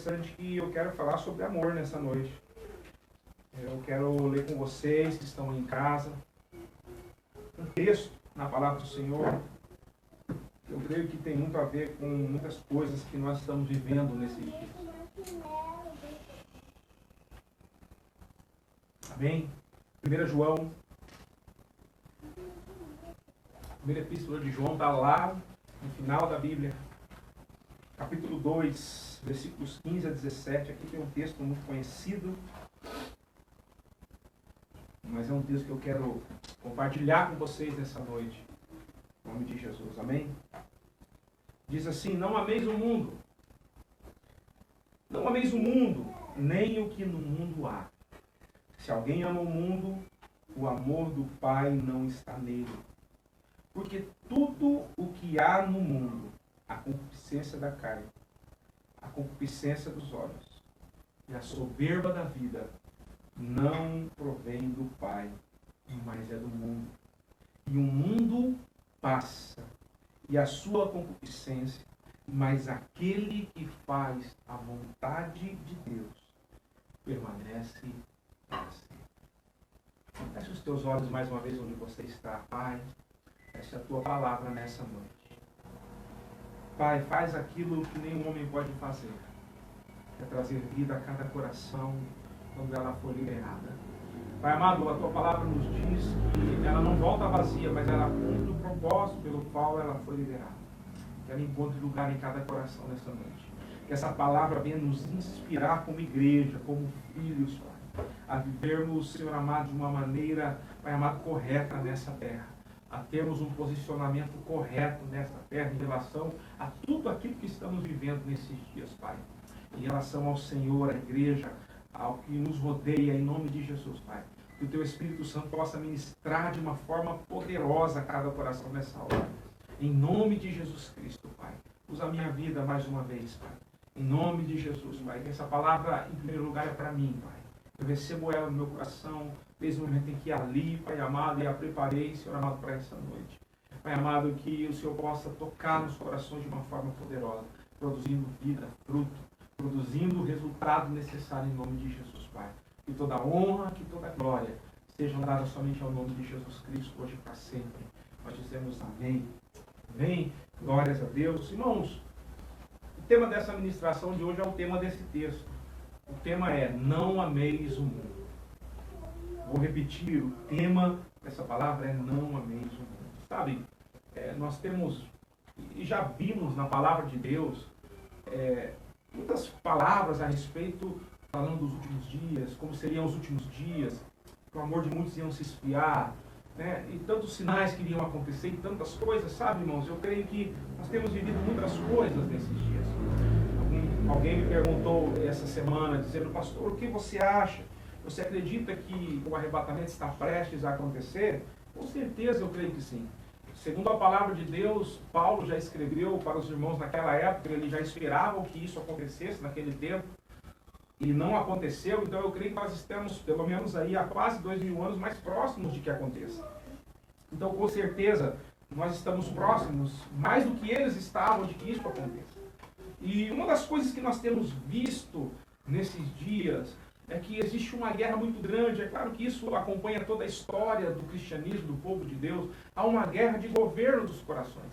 interessante que eu quero falar sobre amor nessa noite. Eu quero ler com vocês que estão em casa um texto na palavra do Senhor. Eu creio que tem muito a ver com muitas coisas que nós estamos vivendo nesses dias. Amém? 1 João, primeira epístola de João está lá no final da Bíblia, capítulo 2, versículos 15 a 17. Aqui tem um texto muito conhecido, mas é um texto que eu quero compartilhar com vocês nessa noite, em nome de Jesus. Amém? Diz assim: não ameis o mundo, não ameis o mundo, nem o que no mundo há. Se alguém ama o mundo, o amor do Pai não está nele. Porque tudo o que há no mundo, a concupiscência da carne, a concupiscência dos olhos e a soberba da vida, não provém do Pai, mas é do mundo. E o mundo passa, e a sua concupiscência, mas aquele que faz a vontade de Deus permanece para sempre. Feche os teus olhos mais uma vez onde você está, Pai. Essa é a tua palavra nessa noite. Pai, faz aquilo que nenhum homem pode fazer. É trazer vida a cada coração quando ela for liberada. Pai amado, a tua palavra nos diz que ela não volta vazia, mas ela cumpre o propósito pelo qual ela foi liberada. Que ela encontre lugar em cada coração nessa noite. Que essa palavra venha nos inspirar como igreja, como filhos, Pai, a vivermos, Senhor amado, de uma maneira, Pai amado, correta nessa terra. A termos um posicionamento correto nessa terra em relação a tudo aquilo que estamos vivendo nesses dias, Pai. Em relação ao Senhor, à igreja, ao que nos rodeia, em nome de Jesus, Pai. Que o Teu Espírito Santo possa ministrar de uma forma poderosa a cada coração nessa hora. Em nome de Jesus Cristo, Pai. Usa a minha vida mais uma vez, Pai. Em nome de Jesus, Pai. Que essa palavra, em primeiro lugar, é para mim, Pai. Eu recebo ela no meu coração, desde o momento em que ali, Pai amado, e a preparei, Senhor amado, para essa noite. Pai amado, que o Senhor possa tocar nos corações de uma forma poderosa, produzindo vida, fruto, produzindo o resultado necessário em nome de Jesus, Pai. Que toda honra, que toda glória sejam dadas somente ao nome de Jesus Cristo, hoje e para sempre. Nós dizemos amém. Amém. Glórias a Deus. Irmãos, o tema dessa ministração de hoje é o tema desse texto. O tema é: não ameis o mundo. Vou repetir, o tema dessa palavra é: não ameis o mundo. Sabe, nós temos, e já vimos na palavra de Deus, muitas palavras a respeito, falando dos últimos dias, como seriam os últimos dias, que o amor de muitos iam se esfriar, né? E tantos sinais que iriam acontecer, e tantas coisas, sabe, irmãos? Eu creio que nós temos vivido muitas coisas nesses dias. Alguém me perguntou essa semana, dizendo: pastor, o que você acha? Você acredita que o arrebatamento está prestes a acontecer? Com certeza eu creio que sim. Segundo a palavra de Deus, Paulo já escreveu para os irmãos naquela época, eles já esperavam que isso acontecesse naquele tempo, e não aconteceu. Então eu creio que nós estamos, pelo menos aí, há quase 2000 anos mais próximos de que aconteça. Então, com certeza, nós estamos próximos, mais do que eles estavam, de que isso aconteça. E uma das coisas que nós temos visto nesses dias é que existe uma guerra muito grande. É claro que isso acompanha toda a história do cristianismo, do povo de Deus. Há uma guerra de governo dos corações.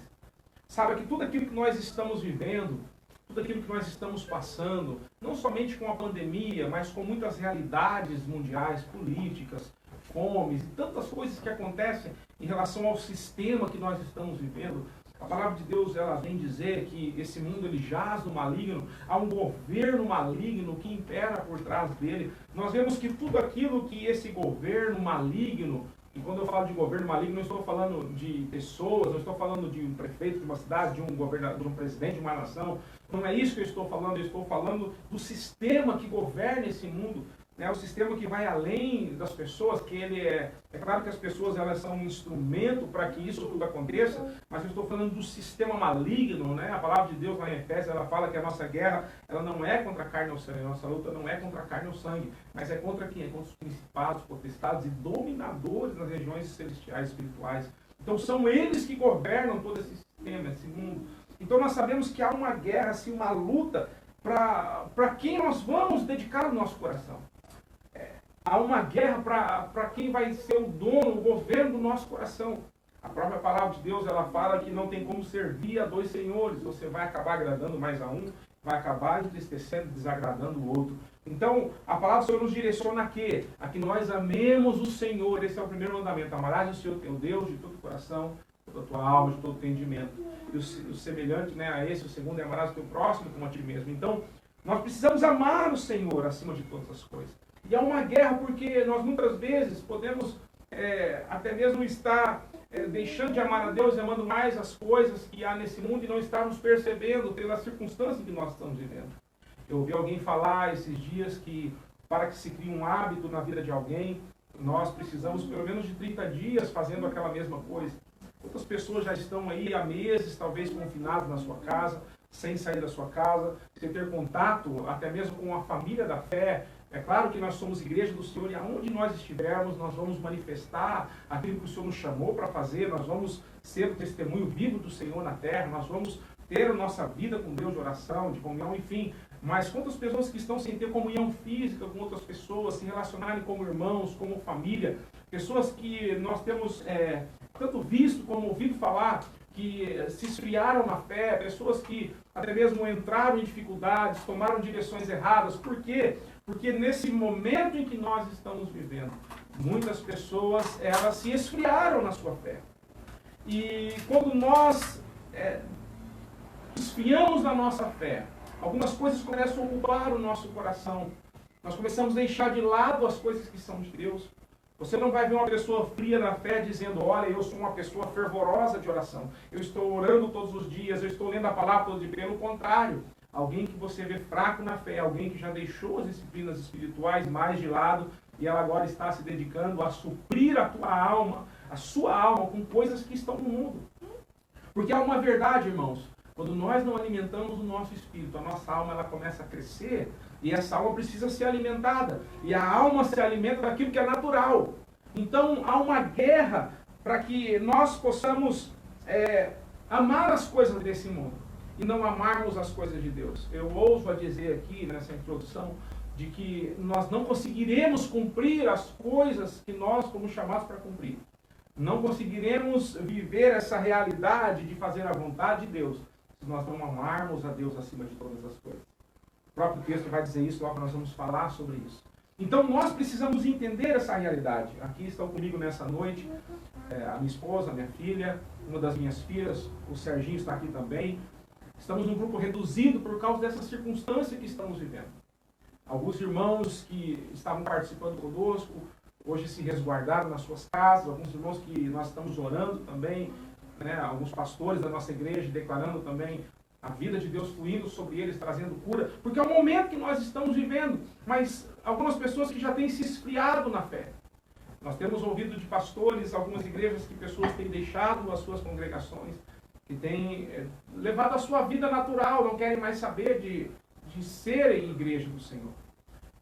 Sabe que tudo aquilo que nós estamos vivendo, tudo aquilo que nós estamos passando, não somente com a pandemia, mas com muitas realidades mundiais, políticas, fomes e tantas coisas que acontecem em relação ao sistema que nós estamos vivendo. A palavra de Deus, ela vem dizer que esse mundo ele jaz no maligno, há um governo maligno que impera por trás dele. Nós vemos que tudo aquilo que esse governo maligno, e quando eu falo de governo maligno, não estou falando de pessoas, não estou falando de um prefeito de uma cidade, de um governador, de um presidente de uma nação, não é isso que eu estou falando do sistema que governa esse mundo. É o sistema que vai além das pessoas, que ele é claro que as pessoas elas são um instrumento para que isso tudo aconteça, mas eu estou falando do sistema maligno, né? A palavra de Deus lá em Efésios, ela fala que a nossa guerra, ela não é contra a carne ou sangue, a nossa luta não é contra a carne ou sangue, mas é contra quem? É contra os principados, potestades e dominadores nas regiões celestiais espirituais. Então são eles que governam todo esse sistema, esse mundo. Então nós sabemos que há uma guerra, assim, uma luta para quem nós vamos dedicar o nosso coração. Há uma guerra para quem vai ser o dono, o governo do nosso coração. A própria palavra de Deus, ela fala que não tem como servir a dois senhores. Você vai acabar agradando mais a um, vai acabar entristecendo e desagradando o outro. Então, a palavra do Senhor nos direciona a quê? A que nós amemos o Senhor. Esse é o primeiro mandamento. Amarás o Senhor teu Deus de todo o coração, de toda a tua alma, de todo o entendimento. E o semelhante, né, a esse, o segundo é amarás o teu próximo como a ti mesmo. Então, nós precisamos amar o Senhor acima de todas as coisas. E há uma guerra porque nós muitas vezes podemos até mesmo estar deixando de amar a Deus e amando mais as coisas que há nesse mundo e não estarmos percebendo pelas circunstâncias que nós estamos vivendo. Eu ouvi alguém falar esses dias que para que se crie um hábito na vida de alguém, nós precisamos pelo menos de 30 dias fazendo aquela mesma coisa. Outras pessoas já estão aí há meses, talvez confinadas na sua casa, sem sair da sua casa, sem ter contato até mesmo com a família da fé. É claro que nós somos igreja do Senhor e aonde nós estivermos, nós vamos manifestar aquilo que o Senhor nos chamou para fazer, nós vamos ser o testemunho vivo do Senhor na terra, nós vamos ter a nossa vida com Deus de oração, de comunhão, enfim. Mas quantas pessoas que estão sem ter comunhão física com outras pessoas, se relacionarem como irmãos, como família, pessoas que nós temos tanto visto como ouvido falar, que se esfriaram na fé, pessoas que até mesmo entraram em dificuldades, tomaram direções erradas. Por quê? Porque nesse momento em que nós estamos vivendo, muitas pessoas elas se esfriaram na sua fé. E quando nós esfriamos na nossa fé, algumas coisas começam a ocupar o nosso coração. Nós começamos a deixar de lado as coisas que são de Deus. Você não vai ver uma pessoa fria na fé dizendo, olha, eu sou uma pessoa fervorosa de oração. Eu estou orando todos os dias, eu estou lendo a palavra todo dia. Pelo contrário, alguém que você vê fraco na fé, alguém que já deixou as disciplinas espirituais mais de lado e ela agora está se dedicando a suprir a tua alma, a sua alma com coisas que estão no mundo. Porque há uma verdade, irmãos. Quando nós não alimentamos o nosso espírito, a nossa alma ela começa a crescer e essa alma precisa ser alimentada. E a alma se alimenta daquilo que é natural. Então há uma guerra para que nós possamos amar as coisas desse mundo e não amarmos as coisas de Deus. Eu ouso a dizer aqui nessa introdução de que nós não conseguiremos cumprir as coisas que nós fomos chamados para cumprir. Não conseguiremos viver essa realidade de fazer a vontade de Deus se nós não amarmos a Deus acima de todas as coisas. O próprio texto vai dizer isso, logo nós vamos falar sobre isso. Então nós precisamos entender essa realidade. Aqui estão comigo nessa noite a minha esposa, a minha filha, uma das minhas filhas, o Serginho está aqui também. Estamos num grupo reduzido por causa dessa circunstância que estamos vivendo. Alguns irmãos que estavam participando conosco, hoje se resguardaram nas suas casas, alguns irmãos que nós estamos orando também, né? Alguns pastores da nossa igreja declarando também a vida de Deus fluindo sobre eles, trazendo cura, porque é o momento que nós estamos vivendo, mas algumas pessoas que já têm se esfriado na fé. Nós temos ouvido de pastores, algumas igrejas que pessoas têm deixado as suas congregações, que têm levado a sua vida natural, não querem mais saber de serem igreja do Senhor.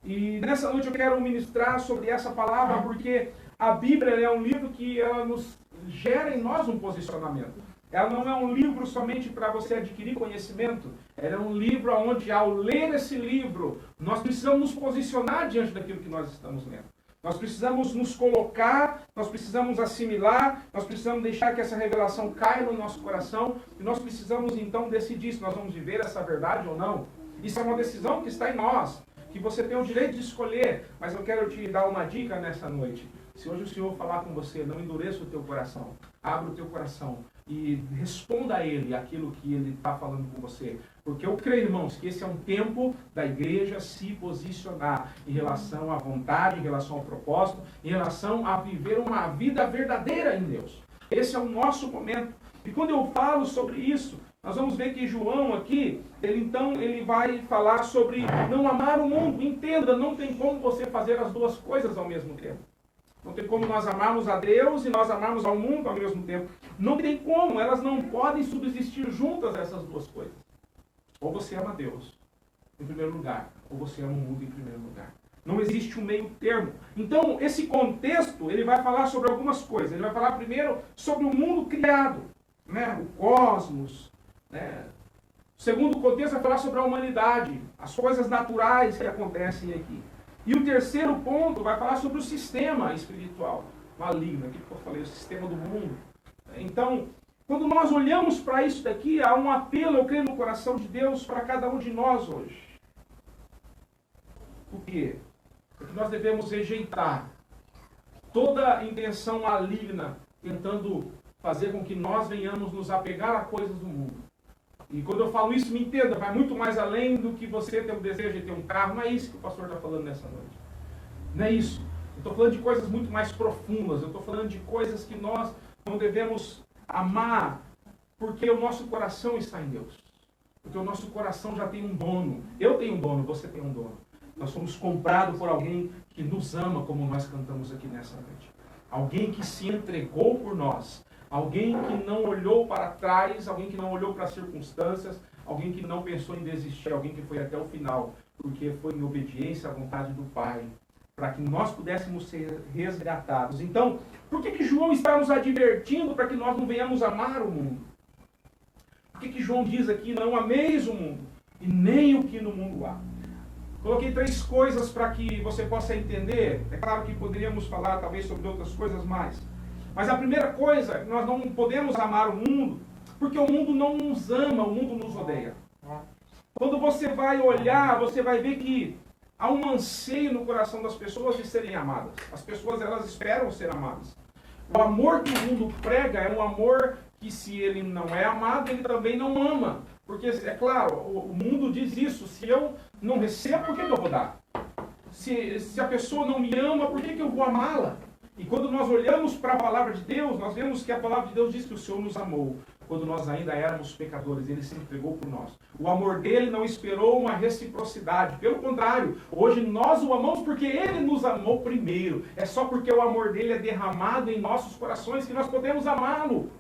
E nessa noite eu quero ministrar sobre essa palavra, porque a Bíblia é um livro que ela nos gera em nós um posicionamento. Ela não é um livro somente para você adquirir conhecimento, ela é um livro onde, ao ler esse livro, nós precisamos nos posicionar diante daquilo que nós estamos lendo. Nós precisamos nos colocar, nós precisamos assimilar, nós precisamos deixar que essa revelação caia no nosso coração e nós precisamos então decidir se nós vamos viver essa verdade ou não. Isso é uma decisão que está em nós, que você tem o direito de escolher, mas eu quero te dar uma dica nessa noite. Se hoje o Senhor falar com você, não endureça o teu coração, abra o teu coração e responda a Ele aquilo que Ele está falando com você. Porque eu creio, irmãos, que esse é um tempo da igreja se posicionar em relação à vontade, em relação ao propósito, em relação a viver uma vida verdadeira em Deus. Esse é o nosso momento. E quando eu falo sobre isso, nós vamos ver que João aqui, ele vai falar sobre não amar o mundo. Entenda, não tem como você fazer as duas coisas ao mesmo tempo. Não tem como nós amarmos a Deus e nós amarmos ao mundo ao mesmo tempo. Não tem como, elas não podem subsistir juntas, essas duas coisas. Ou você ama Deus em primeiro lugar, ou você ama o mundo em primeiro lugar. Não existe um meio termo. Então, esse contexto, ele vai falar sobre algumas coisas. Ele vai falar primeiro sobre o mundo criado, né? O cosmos, né? O segundo contexto vai falar sobre a humanidade, as coisas naturais que acontecem aqui. E o terceiro ponto vai falar sobre o sistema espiritual maligno, aquilo que eu falei, o sistema do mundo. Então, quando nós olhamos para isso daqui, há um apelo, eu creio, no coração de Deus para cada um de nós hoje. Por quê? Porque nós devemos rejeitar toda intenção maligna, tentando fazer com que nós venhamos nos apegar a coisas do mundo. E quando eu falo isso, me entenda, vai muito mais além do que você ter o desejo de ter um carro. Não é isso que o pastor está falando nessa noite. Não é isso. Eu estou falando de coisas muito mais profundas. Eu estou falando de coisas que nós não devemos amar, porque o nosso coração está em Deus. Porque o nosso coração já tem um dono. Eu tenho um dono, você tem um dono. Nós somos comprados por alguém que nos ama, como nós cantamos aqui nessa noite. Alguém que se entregou por nós. Alguém que não olhou para trás, alguém que não olhou para as circunstâncias, alguém que não pensou em desistir, alguém que foi até o final, porque foi em obediência à vontade do Pai, para que nós pudéssemos ser resgatados. Então, por que João está nos advertindo para que nós não venhamos amar o mundo? Por que João diz aqui, não ameis o mundo, e nem o que no mundo há? Coloquei 3 coisas para que você possa entender. É claro que poderíamos falar talvez sobre outras coisas mais. Mas a primeira coisa, nós não podemos amar o mundo, porque o mundo não nos ama, o mundo nos odeia. Quando você vai olhar, você vai ver que há um anseio no coração das pessoas de serem amadas. As pessoas, elas esperam ser amadas. O amor que o mundo prega é um amor que, se ele não é amado, ele também não ama. Porque, é claro, o mundo diz isso. Se eu não recebo, por que eu vou dar? Se a pessoa não me ama, por que eu vou amá-la? E quando nós olhamos para a palavra de Deus, nós vemos que a palavra de Deus diz que o Senhor nos amou. Quando nós ainda éramos pecadores, Ele se entregou por nós. O amor dele não esperou uma reciprocidade. Pelo contrário, hoje nós o amamos porque Ele nos amou primeiro. É só porque o amor dele é derramado em nossos corações que nós podemos amá-lo.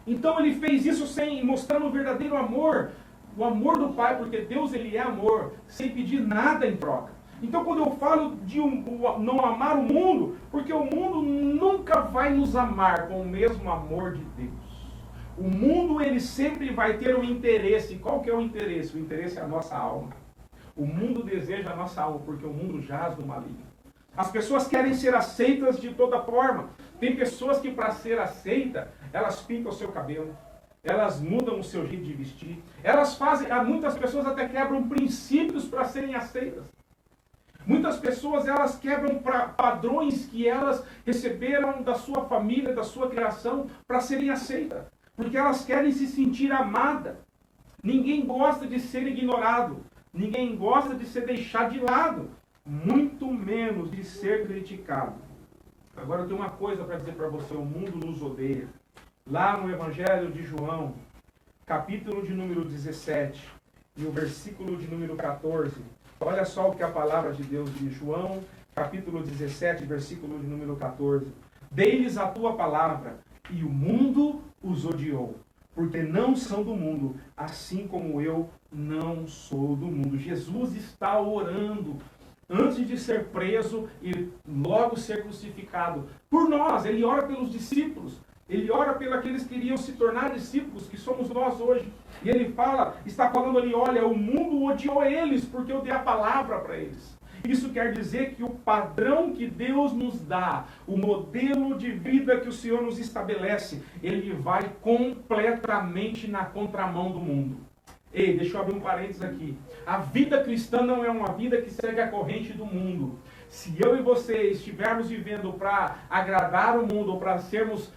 Então Ele fez isso mostrando o verdadeiro amor. O amor do Pai, porque Deus, Ele é amor, sem pedir nada em troca. Então, quando eu falo de não amar o mundo, porque o mundo nunca vai nos amar com o mesmo amor de Deus. O mundo, ele sempre vai ter um interesse. Qual que é o interesse? O interesse é a nossa alma. O mundo deseja a nossa alma, porque o mundo jaz no maligno. As pessoas querem ser aceitas de toda forma. Tem pessoas que, para ser aceita, elas pintam o seu cabelo. Elas mudam o seu jeito de vestir. Muitas pessoas até quebram princípios para serem aceitas. Muitas pessoas, elas quebram padrões que elas receberam da sua família, da sua criação, para serem aceitas. Porque elas querem se sentir amadas. Ninguém gosta de ser ignorado. Ninguém gosta de ser deixado de lado. Muito menos de ser criticado. Agora eu tenho uma coisa para dizer para você. O mundo nos odeia. Lá no Evangelho de João, capítulo de número 17, e o versículo de número 14... Olha só o que a palavra de Deus diz. João, capítulo 17, versículo de número 14. Dei-lhes a tua palavra, e o mundo os odiou, porque não são do mundo, assim como eu não sou do mundo. Jesus está orando, antes de ser preso e logo ser crucificado, por nós. Ele ora pelos discípulos. Ele ora pelos aqueles que iriam se tornar discípulos, que somos nós hoje. E ele está falando ali, olha, o mundo odiou eles, porque eu dei a palavra para eles. Isso quer dizer que o padrão que Deus nos dá, o modelo de vida que o Senhor nos estabelece, ele vai completamente na contramão do mundo. Ei, deixa eu abrir um parênteses aqui. A vida cristã não é uma vida que segue a corrente do mundo. Se eu e você estivermos vivendo para agradar o mundo, ou para sermos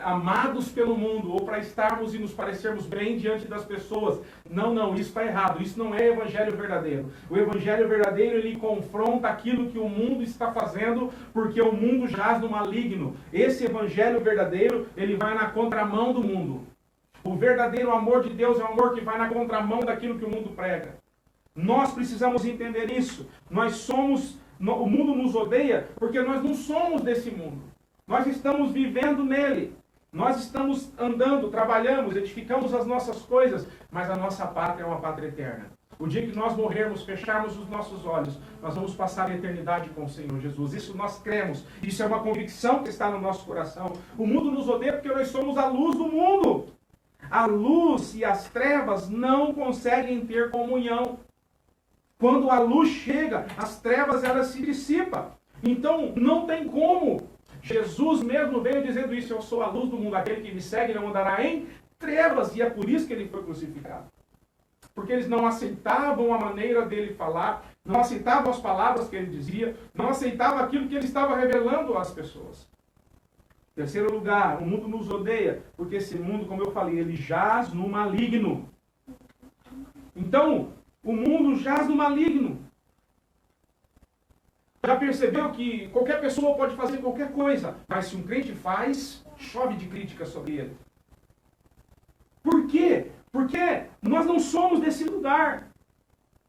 amados pelo mundo, ou para estarmos e nos parecermos bem diante das pessoas, não, isso está errado. Isso não é evangelho verdadeiro. O evangelho verdadeiro, ele confronta aquilo que o mundo está fazendo, porque o mundo jaz no maligno. Esse evangelho verdadeiro, ele vai na contramão do mundo. O verdadeiro amor de Deus é um amor que vai na contramão daquilo que o mundo prega. Nós precisamos entender isso. O mundo nos odeia porque nós não somos desse mundo. Nós estamos vivendo nele. Nós estamos andando, trabalhamos, edificamos as nossas coisas, mas a nossa pátria é uma pátria eterna. O dia que nós morrermos, fecharmos os nossos olhos, nós vamos passar a eternidade com o Senhor Jesus. Isso nós cremos. Isso é uma convicção que está no nosso coração. O mundo nos odeia porque nós somos a luz do mundo. A luz e as trevas não conseguem ter comunhão. Quando a luz chega, as trevas elas se dissipam. Então, não tem como. Jesus mesmo veio dizendo isso: eu sou a luz do mundo, aquele que me segue não andará em trevas. E é por isso que ele foi crucificado. Porque eles não aceitavam a maneira dele falar, não aceitavam as palavras que ele dizia, não aceitavam aquilo que ele estava revelando às pessoas. Terceiro lugar, o mundo nos odeia, porque esse mundo, como eu falei, ele jaz no maligno. Então, o mundo jaz no maligno. Já percebeu que qualquer pessoa pode fazer qualquer coisa, mas se um crente faz, chove de crítica sobre ele. Por quê? Porque nós não somos desse lugar.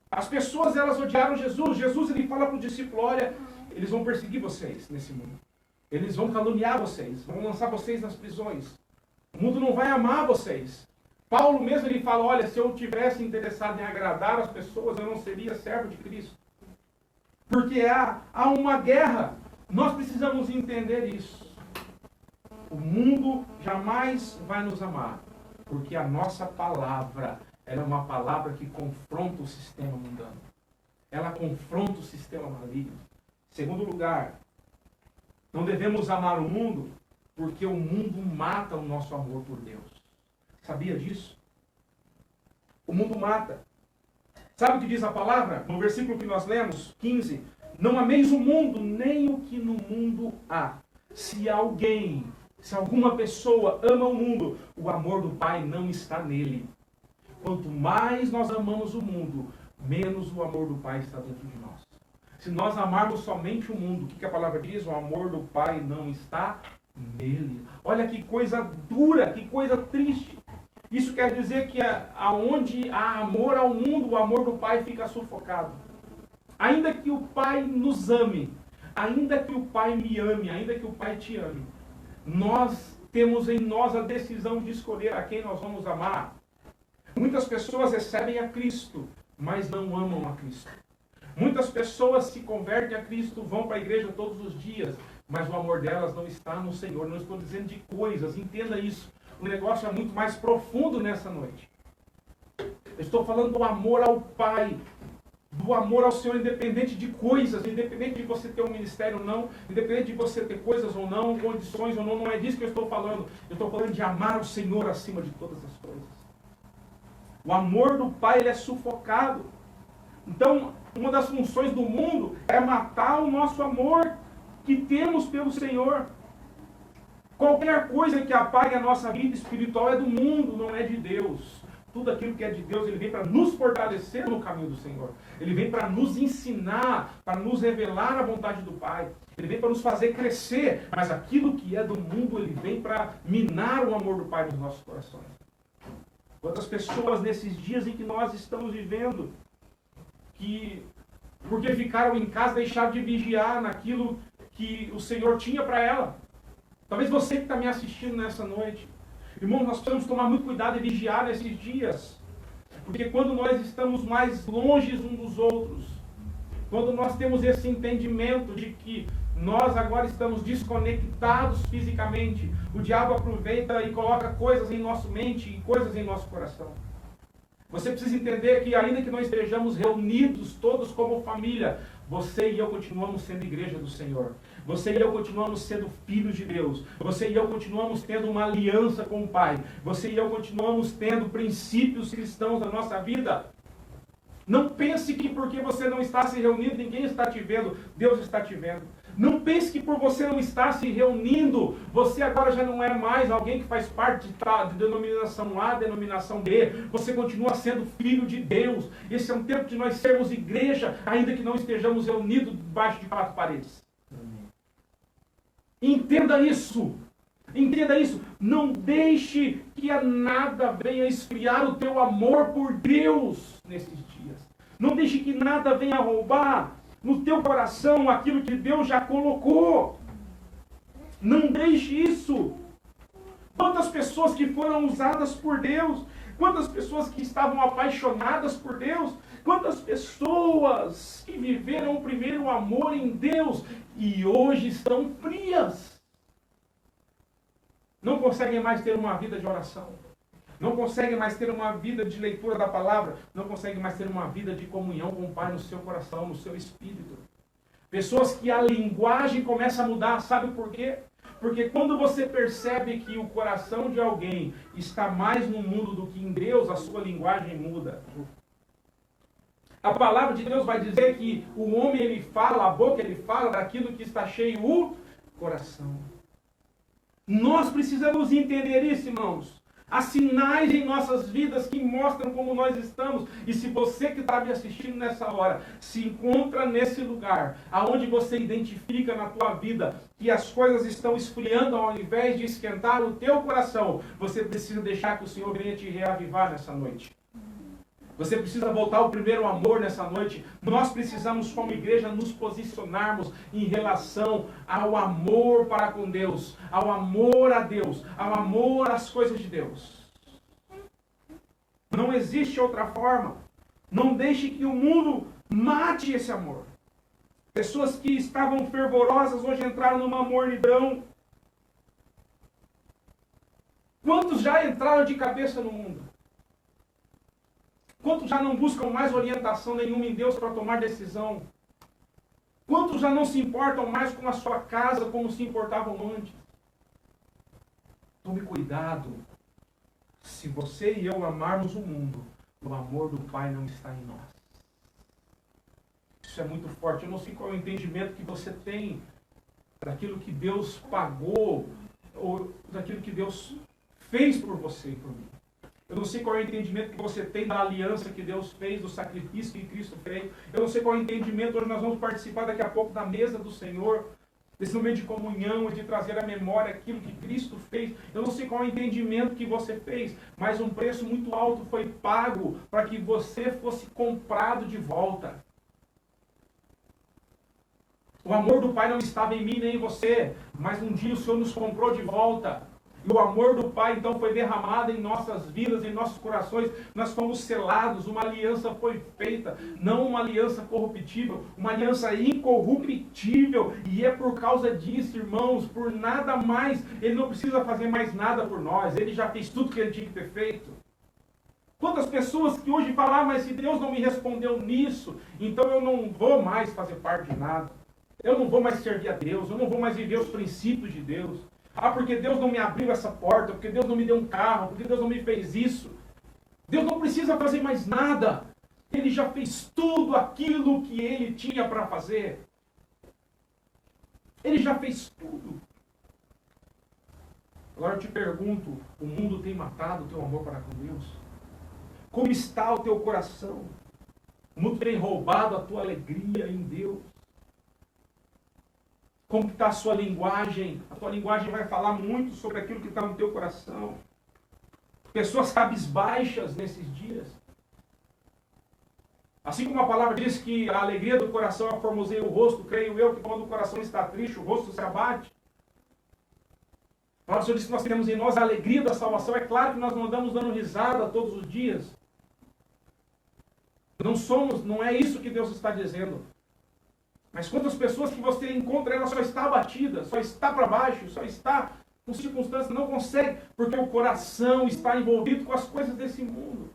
As pessoas, elas odiaram Jesus. Jesus, ele fala para o discípulo: olha, eles vão perseguir vocês nesse mundo. Eles vão caluniar vocês, vão lançar vocês nas prisões. O mundo não vai amar vocês. Paulo mesmo, ele fala: olha, se eu tivesse interessado em agradar as pessoas, eu não seria servo de Cristo. Porque há uma guerra. Nós precisamos entender isso. O mundo jamais vai nos amar. Porque a nossa palavra, ela é uma palavra que confronta o sistema mundano. Ela confronta o sistema maligno. Segundo lugar, não devemos amar o mundo porque o mundo mata o nosso amor por Deus. Sabia disso? O mundo mata. Sabe o que diz a palavra? No versículo que nós lemos, 15. Não ameis o mundo, nem o que no mundo há. Se alguma pessoa ama o mundo, o amor do Pai não está nele. Quanto mais nós amamos o mundo, menos o amor do Pai está dentro de nós. Se nós amarmos somente o mundo, o que a palavra diz? O amor do Pai não está nele. Olha que coisa dura, que coisa triste. Isso quer dizer que aonde há amor ao mundo, o amor do Pai fica sufocado. Ainda que o Pai nos ame, ainda que o Pai me ame, ainda que o Pai te ame, nós temos em nós a decisão de escolher a quem nós vamos amar. Muitas pessoas recebem a Cristo, mas não amam a Cristo. Muitas pessoas se convertem a Cristo, vão para a igreja todos os dias, mas o amor delas não está no Senhor. Não estou dizendo de coisas, entenda isso. O negócio é muito mais profundo nessa noite. Eu estou falando do amor ao Pai, do amor ao Senhor, independente de coisas, independente de você ter um ministério ou não, independente de você ter coisas ou não, condições ou não, não é disso que eu estou falando. Eu estou falando de amar o Senhor acima de todas as coisas. O amor do Pai, ele é sufocado. Então, uma das funções do mundo é matar o nosso amor que temos pelo Senhor. Qualquer coisa que apague a nossa vida espiritual é do mundo, não é de Deus. Tudo aquilo que é de Deus, ele vem para nos fortalecer no caminho do Senhor. Ele vem para nos ensinar, para nos revelar a vontade do Pai. Ele vem para nos fazer crescer. Mas aquilo que é do mundo, ele vem para minar o amor do Pai nos nossos corações. Quantas pessoas nesses dias em que nós estamos vivendo, que porque ficaram em casa, deixaram de vigiar naquilo que o Senhor tinha para ela. Talvez você que está me assistindo nessa noite. Irmãos, nós precisamos tomar muito cuidado e vigiar nesses dias. Porque quando nós estamos mais longe uns dos outros, quando nós temos esse entendimento de que nós agora estamos desconectados fisicamente, o diabo aproveita e coloca coisas em nossa mente e coisas em nosso coração. Você precisa entender que ainda que nós estejamos reunidos todos como família, você e eu continuamos sendo igreja do Senhor. Você e eu continuamos sendo filhos de Deus. Você e eu continuamos tendo uma aliança com o Pai. Você e eu continuamos tendo princípios cristãos na nossa vida. Não pense que porque você não está se reunindo, ninguém está te vendo. Deus está te vendo. Não pense que por você não estar se reunindo, você agora já não é mais alguém que faz parte de denominação A, denominação B. Você continua sendo filho de Deus. Esse é um tempo de nós sermos igreja, ainda que não estejamos reunidos debaixo de 4 paredes. Entenda isso. Entenda isso. Não deixe que a nada venha esfriar o teu amor por Deus nesses dias. Não deixe que nada venha roubar no teu coração aquilo que Deus já colocou. Não deixe isso. Quantas pessoas que foram usadas por Deus, quantas pessoas que estavam apaixonadas por Deus, quantas pessoas que viveram o primeiro amor em Deus e hoje estão frias. Não conseguem mais ter uma vida de oração. não conseguem mais ter uma vida de leitura da palavra, não conseguem mais ter uma vida de comunhão com o Pai no seu coração, no seu espírito. Pessoas que a linguagem começa a mudar, sabe por quê? Porque quando você percebe que o coração de alguém está mais no mundo do que em Deus, a sua linguagem muda. A palavra de Deus vai dizer que o homem ele fala, a boca ele fala daquilo que está cheio o coração. Nós precisamos entender isso, irmãos. Há sinais em nossas vidas que mostram como nós estamos. E se você que está me assistindo nessa hora se encontra nesse lugar, aonde você identifica na tua vida que as coisas estão esfriando ao invés de esquentar o teu coração, você precisa deixar que o Senhor venha te reavivar nessa noite. Você precisa voltar ao primeiro amor nessa noite. Nós precisamos, como igreja, nos posicionarmos em relação ao amor para com Deus, ao amor a Deus, ao amor às coisas de Deus. Não existe outra forma. Não deixe que o mundo mate esse amor. Pessoas que estavam fervorosas hoje entraram numa mornidão. Quantos já entraram de cabeça no mundo? Quantos já não buscam mais orientação nenhuma em Deus para tomar decisão? Quantos já não se importam mais com a sua casa como se importavam antes? Tome cuidado. Se você e eu amarmos o mundo, o amor do Pai não está em nós. Isso é muito forte. Eu não sei qual é o entendimento que você tem daquilo que Deus pagou, ou daquilo que Deus fez por você e por mim. Eu não sei qual é o entendimento que você tem da aliança que Deus fez, do sacrifício que Cristo fez. Eu não sei qual é o entendimento, hoje nós vamos participar daqui a pouco da mesa do Senhor, desse momento de comunhão, de trazer à memória aquilo que Cristo fez. Eu não sei qual é o entendimento que você fez, mas um preço muito alto foi pago para que você fosse comprado de volta. O amor do Pai não estava em mim nem em você, mas um dia o Senhor nos comprou de volta. E o amor do Pai, então, foi derramado em nossas vidas, em nossos corações. Nós fomos selados, uma aliança foi feita. Não uma aliança corruptível, uma aliança incorruptível. E é por causa disso, irmãos, por nada mais. Ele não precisa fazer mais nada por nós. Ele já fez tudo que ele tinha que ter feito. Quantas pessoas que hoje falam, mas se Deus não me respondeu nisso, então eu não vou mais fazer parte de nada. Eu não vou mais servir a Deus, eu não vou mais viver os princípios de Deus. Ah, porque Deus não me abriu essa porta, porque Deus não me deu um carro, porque Deus não me fez isso. Deus não precisa fazer mais nada. Ele já fez tudo aquilo que Ele tinha para fazer. Ele já fez tudo. Agora eu te pergunto, o mundo tem matado o teu amor para com Deus? Como está o teu coração? O mundo tem roubado a tua alegria em Deus? Como está a sua linguagem? A tua linguagem vai falar muito sobre aquilo que está no teu coração. Pessoas cabisbaixas nesses dias. Assim como a palavra diz que a alegria do coração aformoseia o rosto, creio eu que quando o coração está triste, o rosto se abate. A palavra do Senhor diz que nós temos em nós a alegria da salvação. É claro que nós não andamos dando risada todos os dias. Não é isso que Deus está dizendo. Mas quantas pessoas que você encontra, ela só está abatida, só está para baixo, só está com circunstâncias, não consegue, porque o coração está envolvido com as coisas desse mundo.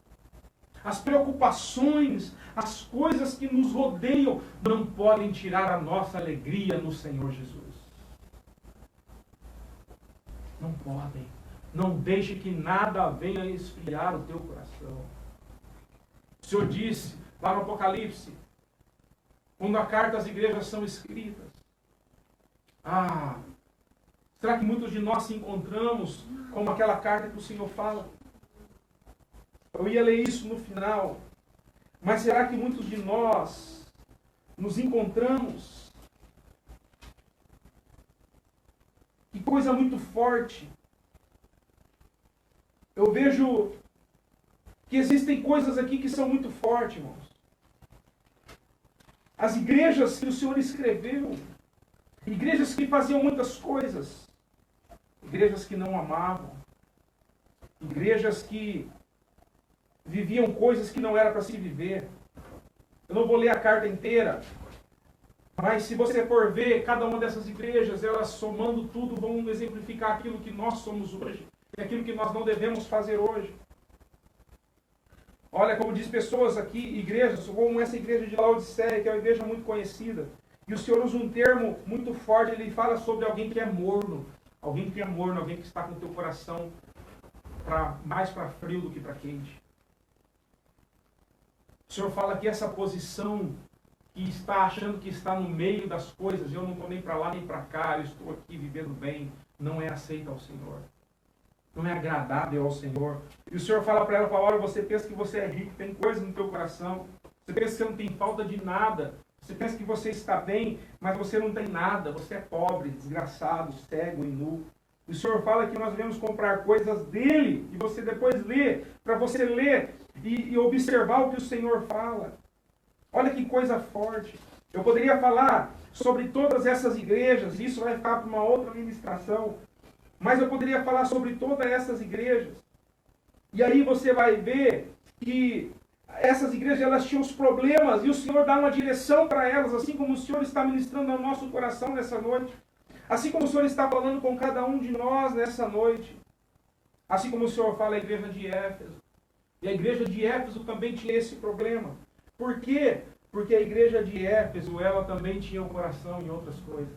As preocupações, as coisas que nos rodeiam, não podem tirar a nossa alegria no Senhor Jesus. Não podem. Não deixe que nada venha esfriar o teu coração. O Senhor disse, lá no Apocalipse, quando a carta às igrejas são escritas. Será que muitos de nós se encontramos como aquela carta que o Senhor fala? Eu ia ler isso no final. Mas será que muitos de nós nos encontramos? Que coisa muito forte. Eu vejo que existem coisas aqui que são muito fortes, irmãos. As igrejas que o Senhor escreveu, igrejas que faziam muitas coisas, igrejas que não amavam, igrejas que viviam coisas que não era para se viver. Eu não vou ler a carta inteira, mas se você for ver cada uma dessas igrejas, elas somando tudo, vão exemplificar aquilo que nós somos hoje, e aquilo que nós não devemos fazer hoje. Olha, como diz pessoas aqui, igrejas, como essa igreja de Laodiceia, que é uma igreja muito conhecida. E o Senhor usa um termo muito forte, ele fala sobre alguém que é morno. Alguém que é morno, alguém que está com o teu coração mais para frio do que para quente. O Senhor fala que essa posição que está achando que está no meio das coisas, eu não estou nem para lá nem para cá, eu estou aqui vivendo bem, não é aceita ao Senhor. Não é agradável ao Senhor. E o Senhor fala para ela, olha, você pensa que você é rico, tem coisa no teu coração, você pensa que você não tem falta de nada, você pensa que você está bem, mas você não tem nada, você é pobre, desgraçado, cego e nu. O Senhor fala que nós devemos comprar coisas dele, e você depois lê, para você ler e observar o que o Senhor fala. Olha que coisa forte. Eu poderia falar sobre todas essas igrejas, isso vai ficar para uma outra ministração, mas eu poderia falar sobre todas essas igrejas. E aí você vai ver que essas igrejas elas tinham os problemas, e o Senhor dá uma direção para elas, assim como o Senhor está ministrando ao nosso coração nessa noite. Assim como o Senhor está falando com cada um de nós nessa noite. Assim como o Senhor fala à igreja de Éfeso. E a igreja de Éfeso também tinha esse problema. Por quê? Porque a igreja de Éfeso, ela também tinha o coração em outras coisas.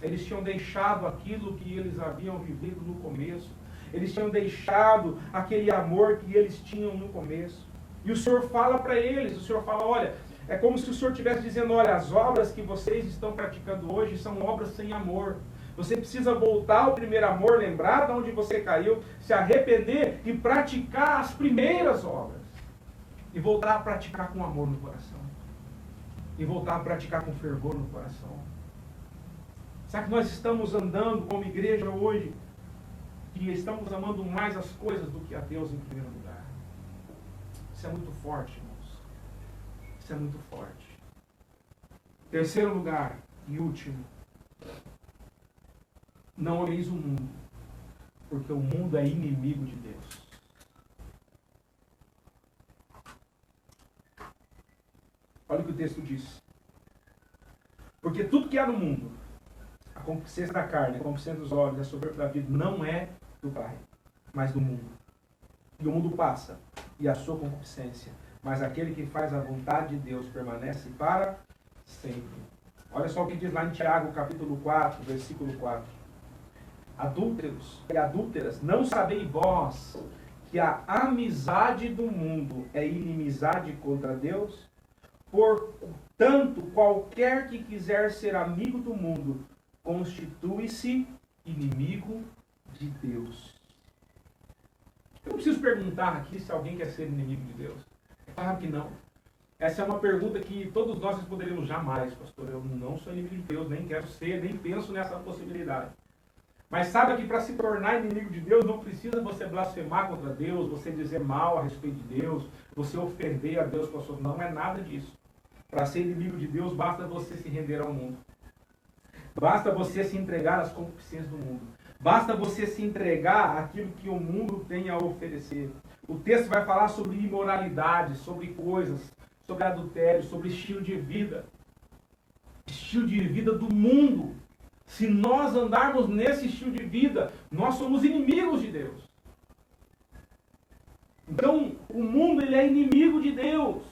Eles tinham deixado aquilo que eles haviam vivido no começo. Eles tinham deixado aquele amor que eles tinham no começo. E o Senhor fala para eles, o Senhor fala, olha, é como se o Senhor estivesse dizendo, olha, as obras que vocês estão praticando hoje são obras sem amor. Você precisa voltar ao primeiro amor, lembrar de onde você caiu, se arrepender e praticar as primeiras obras. E voltar a praticar com amor no coração. E voltar a praticar com fervor no coração. Será que nós estamos andando como igreja hoje e estamos amando mais as coisas do que a Deus em primeiro lugar? Isso é muito forte, irmãos. Isso é muito forte. Terceiro lugar e último. Não ameis o mundo, porque o mundo é inimigo de Deus. Olha o que o texto diz. Porque tudo que há no mundo, a concupiscência da carne, a concupiscência dos olhos, a soberba da vida, não é do Pai, mas do mundo. E o mundo passa, e a sua concupiscência. Mas aquele que faz a vontade de Deus permanece para sempre. Olha só o que diz lá em Tiago, capítulo 4, versículo 4. Adúlteros e adúlteras, não sabeis vós que a amizade do mundo é inimizade contra Deus? Portanto, qualquer que quiser ser amigo do mundo, constitui-se inimigo de Deus. Eu não preciso perguntar aqui se alguém quer ser inimigo de Deus. É claro que não. Essa é uma pergunta que todos nós responderíamos jamais, pastor. Eu não sou inimigo de Deus, nem quero ser, nem penso nessa possibilidade. Mas saiba que para se tornar inimigo de Deus, não precisa você blasfemar contra Deus, você dizer mal a respeito de Deus, você ofender a Deus com a sua... Não é nada disso. Para ser inimigo de Deus, basta você se render ao mundo. Basta você se entregar às concupiscências do mundo. Basta você se entregar àquilo que o mundo tem a oferecer. O texto vai falar sobre imoralidade, sobre coisas, sobre adultério, sobre estilo de vida. Estilo de vida do mundo. Se nós andarmos nesse estilo de vida, nós somos inimigos de Deus. Então, o mundo ele é inimigo de Deus.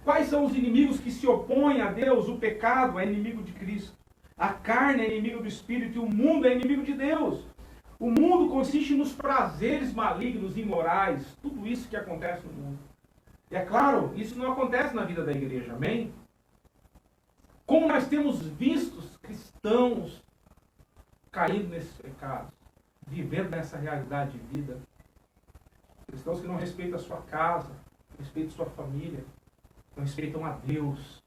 Quais são os inimigos que se opõem a Deus? O pecado é inimigo de Cristo. A carne é inimigo do Espírito e o mundo é inimigo de Deus. O mundo consiste nos prazeres malignos, imorais, tudo isso que acontece no mundo. E é claro, isso não acontece na vida da igreja, amém? Como nós temos visto cristãos caindo nesses pecados, vivendo nessa realidade de vida. Cristãos que não respeitam a sua casa, não respeitam a sua família, não respeitam a Deus.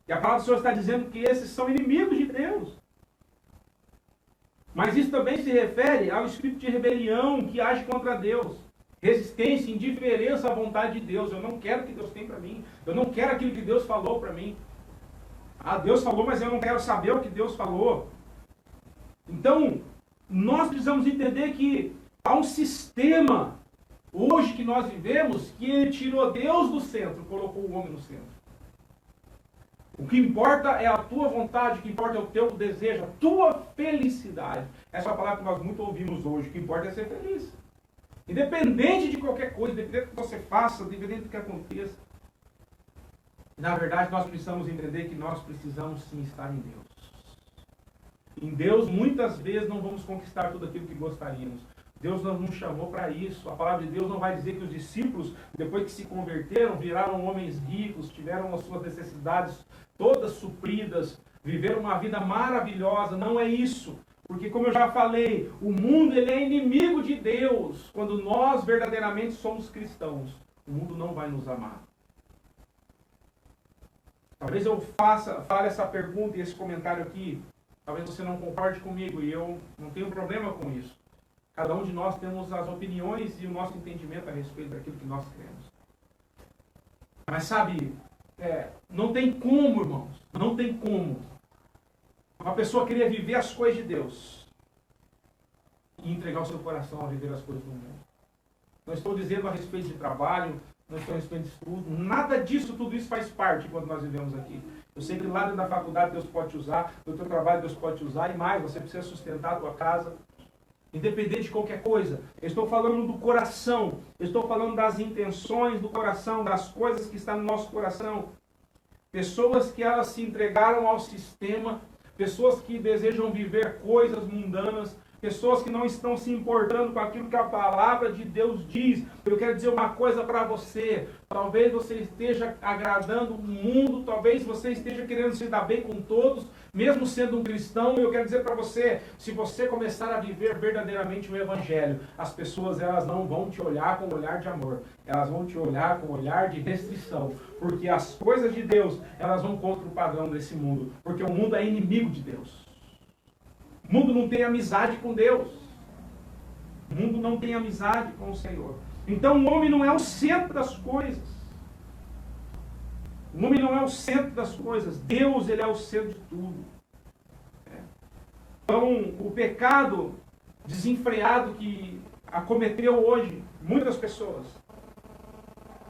E a palavra do Senhor está dizendo que esses são inimigos de Deus. Mas isso também se refere ao espírito de rebelião que age contra Deus. Resistência, indiferença à vontade de Deus. Eu não quero o que Deus tem para mim. Eu não quero aquilo que Deus falou para mim. Ah, Deus falou, mas eu não quero saber o que Deus falou. Então, nós precisamos entender que há um sistema, hoje que nós vivemos, que ele tirou Deus do centro, colocou o homem no centro. O que importa é a tua vontade, o que importa é o teu desejo, a tua felicidade. Essa é uma palavra que nós muito ouvimos hoje. O que importa é ser feliz. Independente de qualquer coisa, independente do que você faça, independente do que aconteça. Na verdade, nós precisamos entender que nós precisamos sim estar em Deus. Em Deus, muitas vezes, não vamos conquistar tudo aquilo que gostaríamos. Deus não nos chamou para isso. A palavra de Deus não vai dizer que os discípulos, depois que se converteram, viraram homens ricos, tiveram as suas necessidades todas supridas, viveram uma vida maravilhosa. Não é isso. Porque, como eu já falei, o mundo ele é inimigo de Deus. Quando nós verdadeiramente somos cristãos, o mundo não vai nos amar. Talvez eu fale essa pergunta e esse comentário aqui. Talvez você não concorde comigo e eu não tenho problema com isso. Cada um de nós temos as opiniões e o nosso entendimento a respeito daquilo que nós cremos. Mas sabe, não tem como, irmãos, não tem como uma pessoa querer viver as coisas de Deus e entregar o seu coração a viver as coisas do mundo. Não estou dizendo a respeito de trabalho, não estou a respeito de estudo, nada disso, tudo isso faz parte quando nós vivemos aqui. Eu sei que lá dentro da faculdade Deus pode te usar, no teu trabalho Deus pode te usar, e mais, você precisa sustentar a tua casa, independente de qualquer coisa. Eu estou falando do coração, eu estou falando das intenções do coração, das coisas que estão no nosso coração. Pessoas que elas se entregaram ao sistema, pessoas que desejam viver coisas mundanas, pessoas que não estão se importando com aquilo que a palavra de Deus diz. Eu quero dizer uma coisa para você. Talvez você esteja agradando o mundo, talvez você esteja querendo se dar bem com todos, mesmo sendo um cristão. Eu quero dizer para você, se você começar a viver verdadeiramente o Evangelho, as pessoas elas não vão te olhar com um olhar de amor. Elas vão te olhar com um olhar de restrição. Porque as coisas de Deus, elas vão contra o padrão desse mundo. Porque o mundo é inimigo de Deus. O mundo não tem amizade com Deus. O mundo não tem amizade com o Senhor. Então o homem não é o centro das coisas. O homem não é o centro das coisas. Deus, ele é o centro de tudo. Então o pecado desenfreado que acometeu hoje muitas pessoas.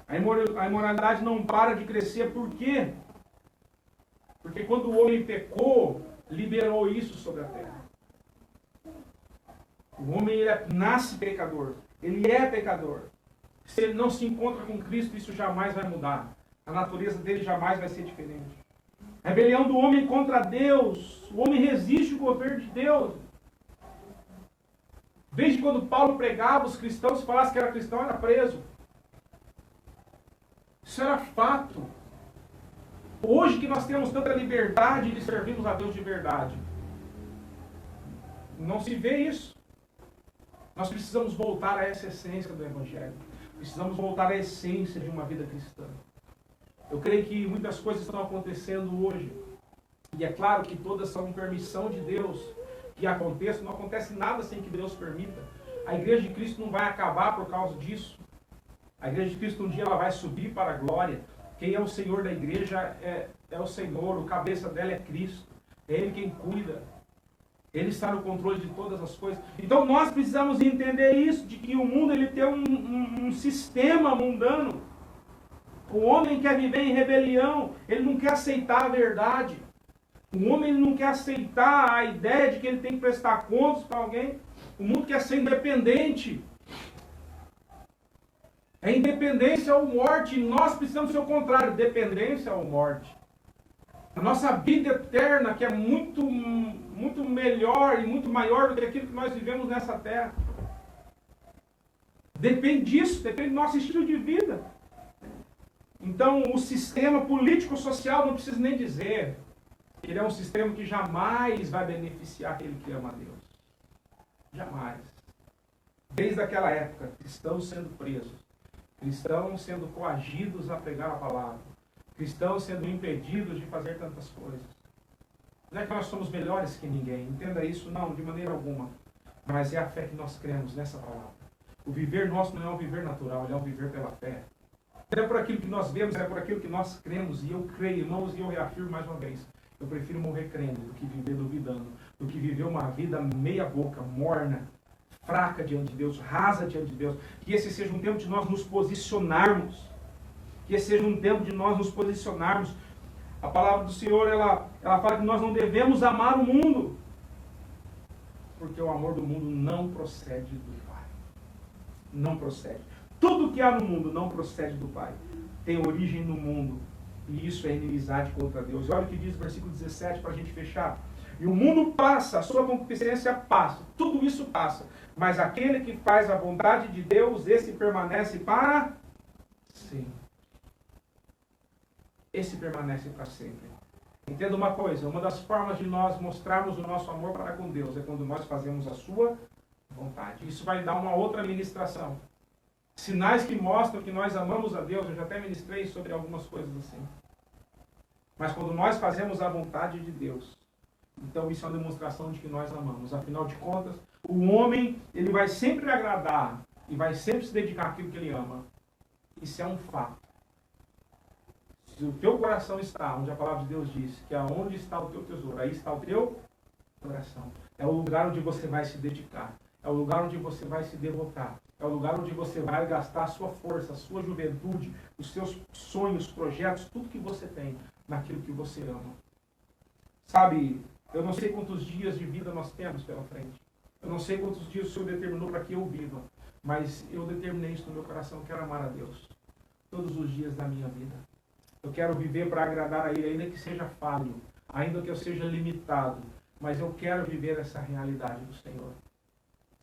A imoralidade não para de crescer. Por quê? Porque quando o homem pecou, liberou isso sobre a terra. O homem nasce pecador. Ele é pecador. Se ele não se encontra com Cristo, isso jamais vai mudar. A natureza dele jamais vai ser diferente. A rebelião do homem contra Deus. O homem resiste ao governo de Deus. Desde quando Paulo pregava, os cristãos, se falasse que era cristão, era preso. Isso era fato. Hoje que nós temos tanta liberdade de servirmos a Deus de verdade, não se vê isso. Nós precisamos voltar a essa essência do Evangelho. Precisamos voltar à essência de uma vida cristã. Eu creio que muitas coisas estão acontecendo hoje. E é claro que todas são permissão de Deus que aconteçam. Não acontece nada sem que Deus permita. A Igreja de Cristo não vai acabar por causa disso. A Igreja de Cristo um dia ela vai subir para a glória. Quem é o Senhor da igreja é o Senhor. O cabeça dela é Cristo. É Ele quem cuida. Ele está no controle de todas as coisas. Então nós precisamos entender isso, de que o mundo ele tem um sistema mundano. O homem quer viver em rebelião, ele não quer aceitar a verdade. O homem ele não quer aceitar a ideia de que ele tem que prestar contas para alguém. O mundo quer ser independente. É independência ou morte. Nós precisamos ser o contrário, dependência ou morte. A nossa vida eterna, que é muito melhor e muito maior do que aquilo que nós vivemos nessa terra. Depende disso, depende do nosso estilo de vida. Então, o sistema político-social, não preciso nem dizer, ele é um sistema que jamais vai beneficiar aquele que ama a Deus. Jamais. Desde aquela época, cristãos sendo presos, cristãos sendo coagidos a pregar a palavra, cristãos sendo impedidos de fazer tantas coisas. Não é que nós somos melhores que ninguém, entenda isso, não, de maneira alguma. Mas é a fé que nós cremos nessa palavra. O viver nosso não é um viver natural, ele é um viver pela fé. É por aquilo que nós vemos, é por aquilo que nós cremos. E eu creio, irmãos, e eu reafirmo mais uma vez. Eu prefiro morrer crendo do que viver duvidando, do que viver uma vida meia boca, morna, fraca diante de Deus, rasa diante de Deus. Que esse seja um tempo de nós nos posicionarmos. Que esse seja um tempo de nós nos posicionarmos. A palavra do Senhor, ela fala que nós não devemos amar o mundo, porque o amor do mundo não procede do Pai. não procede. Tudo que há no mundo não procede do Pai. Tem origem no mundo. E isso é inimizade contra Deus. E olha o que diz o versículo 17 para a gente fechar. E o mundo passa, a sua concupiscência passa. Tudo isso passa. Mas aquele que faz a vontade de Deus, esse permanece para sempre. Esse permanece para sempre. Entenda uma coisa, uma das formas de nós mostrarmos o nosso amor para com Deus é quando nós fazemos a sua vontade. Isso vai dar uma outra ministração. Sinais que mostram que nós amamos a Deus, eu já até ministrei sobre algumas coisas assim. Mas quando nós fazemos a vontade de Deus, então isso é uma demonstração de que nós amamos. Afinal de contas, o homem, ele vai sempre agradar e vai sempre se dedicar àquilo que ele ama. Isso é um fato. Se o teu coração está onde a palavra de Deus diz que aonde está o teu tesouro, aí está o teu coração. É o lugar onde você vai se dedicar. É o lugar onde você vai se devotar. É o lugar onde você vai gastar a sua força, a sua juventude, os seus sonhos, projetos, tudo que você tem naquilo que você ama. Sabe, eu não sei quantos dias de vida nós temos pela frente. Eu não sei quantos dias o Senhor determinou para que eu viva. Mas eu determinei isso no meu coração. Eu quero amar a Deus todos os dias da minha vida. Eu quero viver para agradar a Ele, ainda que seja falho, ainda que eu seja limitado, mas eu quero viver essa realidade do Senhor.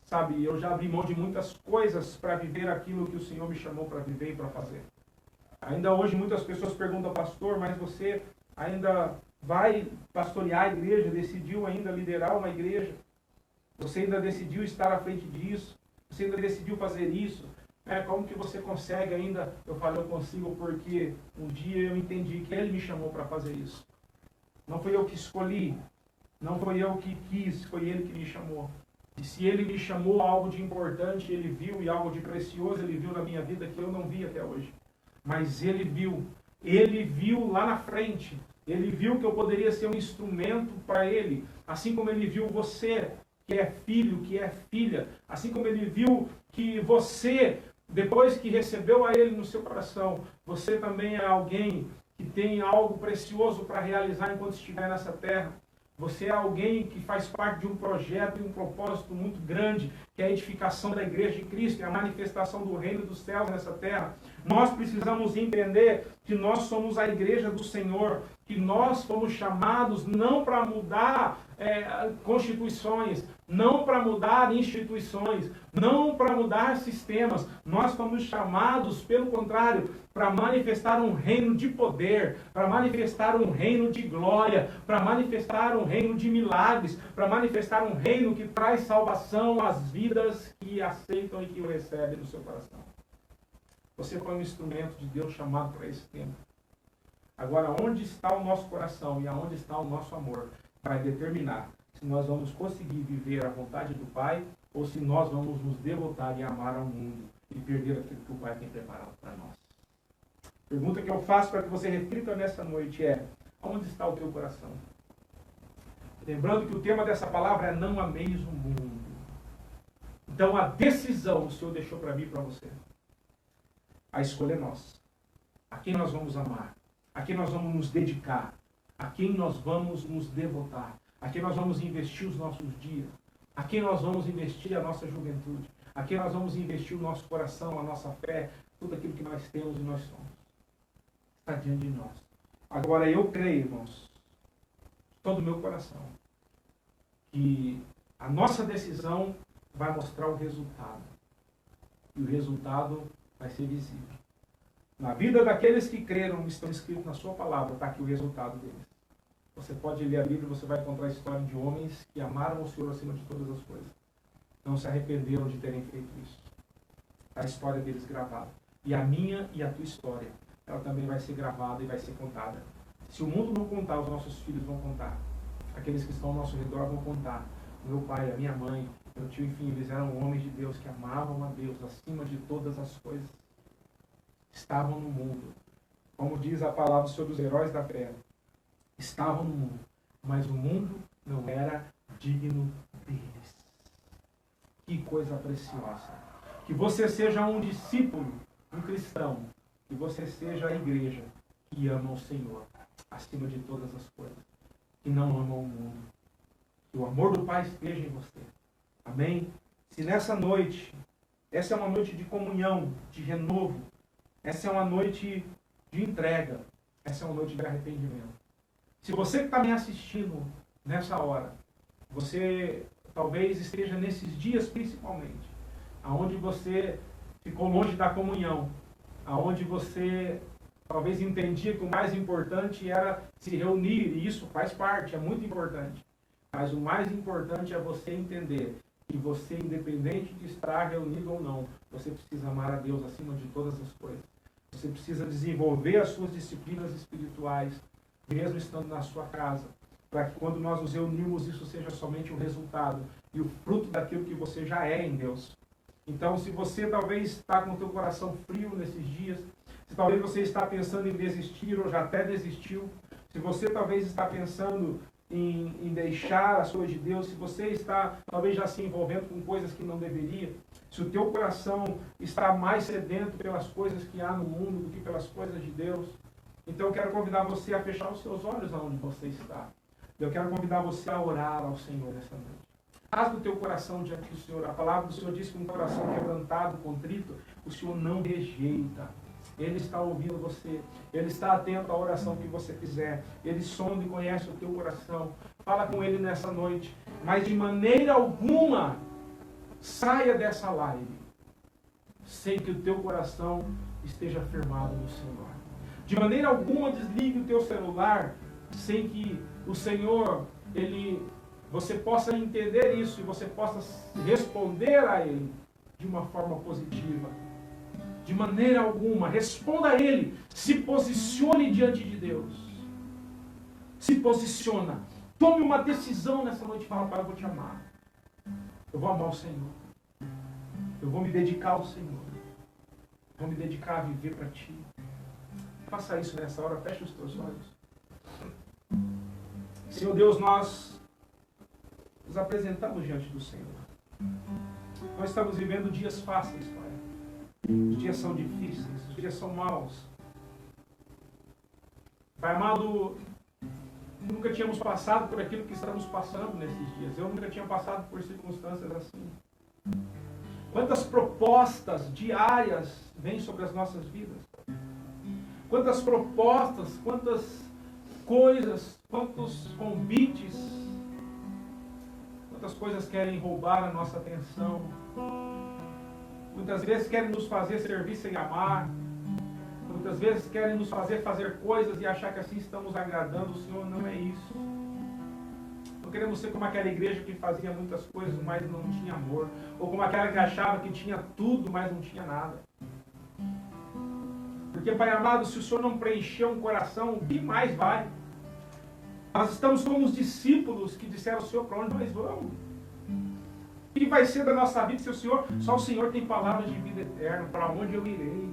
Sabe, eu já abri mão de muitas coisas para viver aquilo que o Senhor me chamou para viver e para fazer. Ainda hoje muitas pessoas perguntam, pastor, mas você ainda vai pastorear a igreja, decidiu ainda liderar uma igreja? Você ainda decidiu estar à frente disso? Você ainda decidiu fazer isso? Como que você consegue ainda? Eu falo, eu consigo porque um dia eu entendi que Ele me chamou para fazer isso. Não foi eu que escolhi, não foi eu que quis, foi Ele que me chamou. E se Ele me chamou a algo de importante, Ele viu, e algo de precioso Ele viu na minha vida que eu não vi até hoje. Mas Ele viu lá na frente, Ele viu que eu poderia ser um instrumento para Ele, assim como Ele viu você, que é filho, que é filha, assim como Ele viu que você, depois que recebeu a Ele no seu coração, você também é alguém que tem algo precioso para realizar enquanto estiver nessa terra. Você é alguém que faz parte de um projeto e um propósito muito grande, que é a edificação da Igreja de Cristo, e a manifestação do reino dos céus nessa terra. Nós precisamos entender que nós somos a Igreja do Senhor, que nós fomos chamados não para mudar constituições, não para mudar instituições, não para mudar sistemas. Nós fomos chamados, pelo contrário, para manifestar um reino de poder, para manifestar um reino de glória, para manifestar um reino de milagres, para manifestar um reino que traz salvação às vidas que aceitam e que o recebem no seu coração. Você foi um instrumento de Deus chamado para esse tempo. Agora, onde está o nosso coração e aonde está o nosso amor vai determinar se nós vamos conseguir viver a vontade do Pai ou se nós vamos nos devotar e amar ao mundo e perder aquilo que o Pai tem preparado para nós. A pergunta que eu faço para que você reflita nessa noite é: onde está o teu coração? Lembrando que o tema dessa palavra é não ameis o mundo. Então a decisão o Senhor deixou para mim e para você. A escolha é nossa. A quem nós vamos amar? A quem nós vamos nos dedicar? A quem nós vamos nos devotar? A quem nós vamos investir os nossos dias? A quem nós vamos investir a nossa juventude? A quem nós vamos investir o nosso coração, a nossa fé, tudo aquilo que nós temos e nós somos? Está diante de nós. Agora eu creio, irmãos, de todo o meu coração, que a nossa decisão vai mostrar o resultado. E o resultado vai ser visível. Na vida daqueles que creram, estão escritos na sua palavra, está aqui o resultado deles. Você pode ler a Bíblia e você vai encontrar a história de homens que amaram o Senhor acima de todas as coisas. Não se arrependeram de terem feito isso. A história deles gravada. E a minha e a tua história, ela também vai ser gravada e vai ser contada. Se o mundo não contar, os nossos filhos vão contar. Aqueles que estão ao nosso redor vão contar. Meu pai, a minha mãe, meu tio, enfim, eles eram homens de Deus que amavam a Deus acima de todas as coisas. Estavam no mundo. Como diz a palavra sobre os heróis da fé. Estavam no mundo, mas o mundo não era digno deles. Que coisa preciosa. Que você seja um discípulo, um cristão. Que você seja a igreja que ama o Senhor acima de todas as coisas. Que não ama o mundo. Que o amor do Pai esteja em você. Amém? Se nessa noite Essa é uma noite de comunhão, de renovo. Essa é uma noite de entrega. Essa é uma noite de arrependimento. Se você que está me assistindo nessa hora, você talvez esteja nesses dias principalmente, aonde você ficou longe da comunhão, aonde você talvez entendia que o mais importante era se reunir, e isso faz parte, é muito importante. Mas o mais importante é você entender que você, independente de estar reunido ou não, você precisa amar a Deus acima de todas as coisas. Você precisa desenvolver as suas disciplinas espirituais, mesmo estando na sua casa, para que quando nós nos reunirmos, isso seja somente o resultado e o fruto daquilo que você já é em Deus. Então, se você talvez está com o teu coração frio nesses dias, se talvez você está pensando em desistir ou já até desistiu, se você talvez está pensando em deixar as coisas de Deus, se você está talvez já se envolvendo com coisas que não deveria, se o teu coração está mais sedento pelas coisas que há no mundo do que pelas coisas de Deus, então eu quero convidar você a fechar os seus olhos aonde você está. Eu quero convidar você a orar ao Senhor nessa noite. Rasga o teu coração diante do Senhor. A palavra do Senhor diz que um coração quebrantado, contrito, o Senhor não rejeita. Ele está ouvindo você. Ele está atento à oração que você fizer. Ele sonda e conhece o teu coração. Fala com Ele nessa noite. Mas de maneira alguma, saia dessa live sem que o teu coração esteja firmado no Senhor. De maneira alguma, desligue o teu celular sem que o Senhor, você possa entender isso e você possa responder a Ele de uma forma positiva. De maneira alguma, responda a Ele. Se posicione diante de Deus. Se posiciona. Tome uma decisão nessa noite e fala: Pai, eu vou te amar. Eu vou amar o Senhor. Eu vou me dedicar ao Senhor. Vou me dedicar a viver para Ti. Faça isso nessa hora. Feche os teus olhos. Senhor Deus, nós nos apresentamos diante do Senhor. Nós estamos vivendo dias fáceis, Pai. Os dias são difíceis, os dias são maus. Pai amado, nunca tínhamos passado por aquilo que estamos passando nesses dias. Eu nunca tinha passado por circunstâncias assim. Quantas propostas diárias vêm sobre as nossas vidas? Quantas propostas, quantas coisas, quantos convites, quantas coisas querem roubar a nossa atenção. Muitas vezes querem nos fazer servir sem amar. Muitas vezes querem nos fazer coisas e achar que assim estamos agradando o Senhor. Não é isso. Não queremos ser como aquela igreja que fazia muitas coisas, mas não tinha amor. Ou como aquela que achava que tinha tudo, mas não tinha nada. Porque, Pai amado, se o Senhor não preencher um coração, o que mais vai? Nós estamos como os discípulos que disseram ao Senhor: para onde nós vamos? O que vai ser da nossa vida se só o Senhor tem palavras de vida eterna? Para onde eu irei?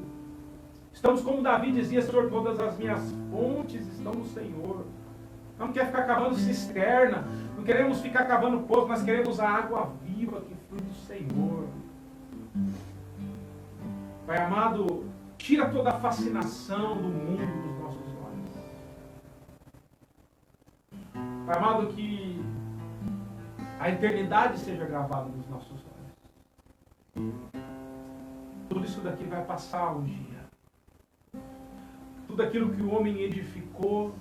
Estamos como Davi dizia: Senhor, todas as minhas fontes estão no Senhor. Não quer ficar cavando cisterna, não queremos ficar cavando poço, nós queremos a água viva que flui do Senhor. Pai amado, tira toda a fascinação do mundo dos nossos olhos. Pai amado, que a eternidade seja gravada nos nossos olhos. Tudo isso daqui vai passar um dia. Tudo aquilo que o homem edificou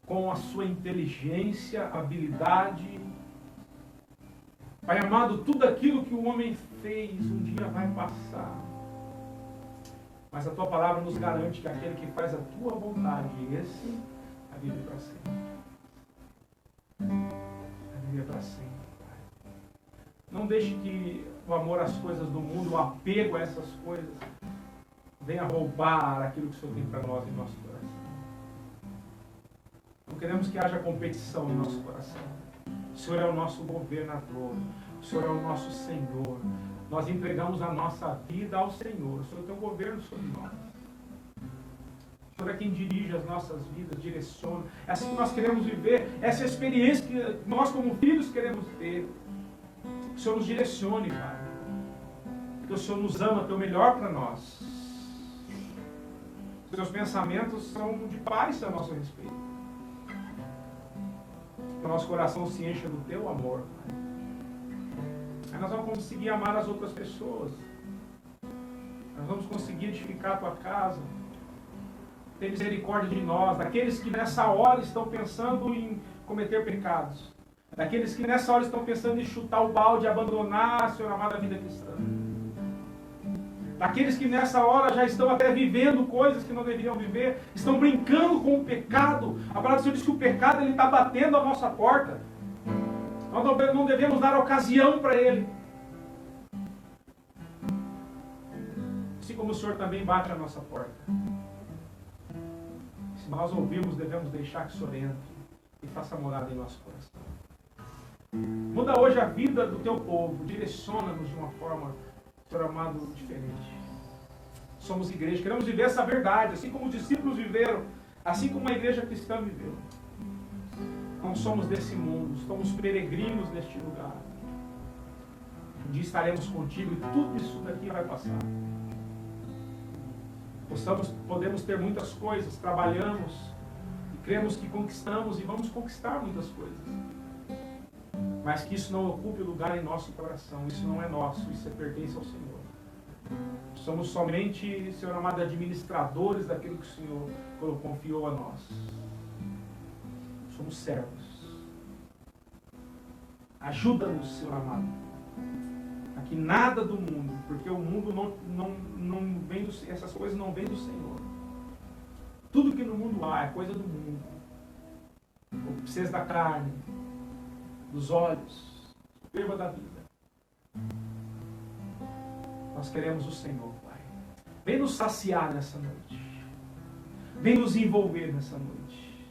com a sua inteligência, habilidade. Pai amado, tudo aquilo que o homem fez um dia vai passar. Mas a Tua palavra nos garante que aquele que faz a Tua vontade, esse vai viver para sempre. Vai viver para sempre, Pai. Não deixe que o amor às coisas do mundo, o apego a essas coisas, venha roubar aquilo que o Senhor tem para nós em nosso coração. Não queremos que haja competição em nosso coração. O Senhor é o nosso governador. O Senhor é o nosso Senhor. Nós entregamos a nossa vida ao Senhor. O Senhor tem um governo sobre nós. O Senhor é quem dirige as nossas vidas, direciona. É assim que nós queremos viver. Essa é a experiência que nós, como filhos, queremos ter. Que o Senhor nos direcione, Pai. Que o Senhor nos ama, que é o melhor para nós. Os seus pensamentos são de paz a nosso respeito. Que o nosso coração se encha do Teu amor, Pai. nós vamos conseguir amar as outras pessoas. Nós vamos conseguir edificar a tua casa. Ter misericórdia de nós, daqueles que nessa hora estão pensando em cometer pecados. Daqueles que nessa hora estão pensando em chutar o balde e abandonar, Senhor amado, a vida cristã. Daqueles que nessa hora já estão até vivendo coisas que não deveriam viver, estão brincando com o pecado. A palavra do Senhor diz que o pecado está batendo a nossa porta. Nós não devemos dar ocasião para ele. Assim como o Senhor também bate a nossa porta. Se nós ouvirmos, devemos deixar que o Senhor entre e faça morada em nosso coração. Muda hoje a vida do teu povo, direciona-nos de uma forma, Senhor amado, diferente. Somos igreja, queremos viver essa verdade, assim como os discípulos viveram, assim como a igreja cristã viveu. Não somos desse mundo, somos peregrinos neste lugar. Um dia estaremos contigo e tudo isso daqui vai passar. Podemos ter muitas coisas, trabalhamos e cremos que conquistamos e vamos conquistar muitas coisas. Mas que isso não ocupe lugar em nosso coração, isso não é nosso, isso pertence ao Senhor. Somos somente, Senhor amado, administradores daquilo que o Senhor confiou a nós. Somos servos. Ajuda-nos, Senhor amado, a que nada do mundo, porque o mundo não vem essas coisas não vêm do Senhor. Tudo que no mundo há é coisa do mundo. O precisa da carne, dos olhos, perda da vida. Nós queremos o Senhor, Pai. Vem nos saciar nessa noite. Vem nos envolver nessa noite.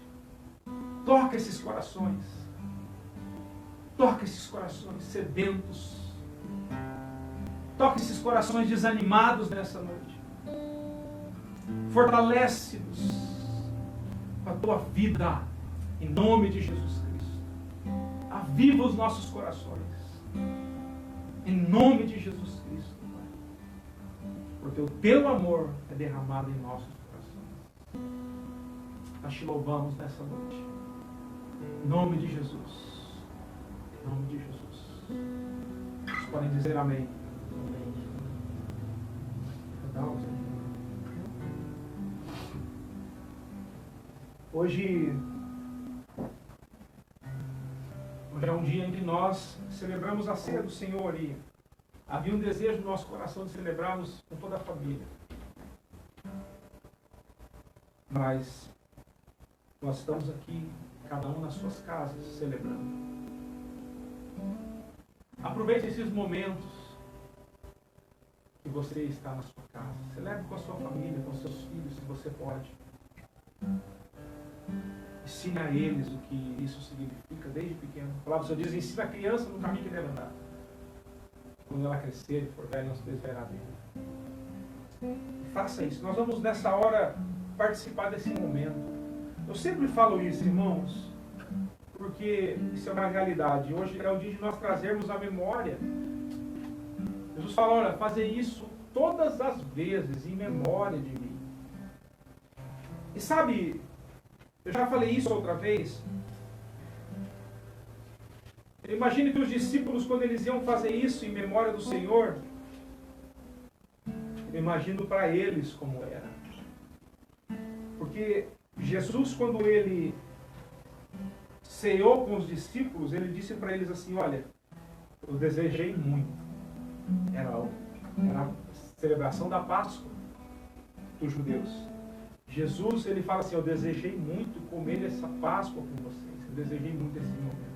Toca esses corações. Toca esses corações sedentos. Toca esses corações desanimados nessa noite. Fortalece-nos com a tua vida, em nome de Jesus Cristo. Aviva os nossos corações, em nome de Jesus Cristo, Pai. Porque o teu amor é derramado em nossos corações. Nós te louvamos nessa noite, em nome de Jesus. Em nome de Jesus. Vocês podem dizer amém. Hoje é um dia em que nós celebramos a ceia do Senhor e havia um desejo no nosso coração de celebrarmos com toda a família. Mas nós estamos aqui, cada um nas suas casas, celebrando. Aproveite esses momentos que você está na sua casa. Celebre com a sua família, com seus filhos, se você pode. Ensine a eles o que isso significa desde pequeno. A palavra do Senhor diz, ensina a criança no caminho que deve andar. Quando ela crescer e for velha, não se desviará dele. Faça isso. Nós vamos nessa hora participar desse momento. Eu sempre falo isso, irmãos, porque isso é uma realidade. Hoje é o dia de nós trazermos a memória. Jesus fala, olha, fazer isso todas as vezes em memória de mim. E sabe, eu já falei isso outra vez. Eu imagino que os discípulos, quando eles iam fazer isso em memória do Senhor, eu imagino para eles como era. Porque Jesus, quando ele ceou com os discípulos, ele disse para eles assim, olha, eu desejei muito. Era a celebração da Páscoa dos judeus. Jesus, ele fala assim, eu desejei muito comer essa Páscoa com vocês. Eu desejei muito esse momento.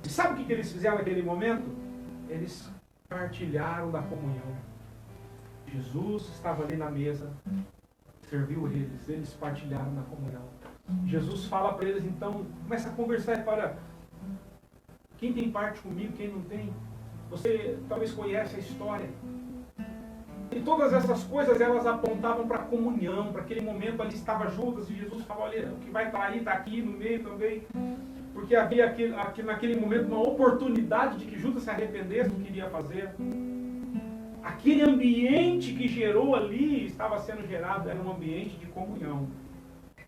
E sabe o que eles fizeram naquele momento? Eles partilharam da comunhão. Jesus estava ali na mesa, serviu eles partilharam da comunhão. Jesus fala para eles, então, começa a conversar para quem tem parte comigo, quem não tem. Você talvez conhece a história. E todas essas coisas, elas apontavam para a comunhão, para aquele momento ali estava Judas, e Jesus falou, olha, o que vai estar aí, está aqui no meio também. Porque havia naquele momento uma oportunidade de que Judas se arrependesse do que iria fazer. Aquele ambiente que gerou ali, estava sendo gerado, era um ambiente de comunhão.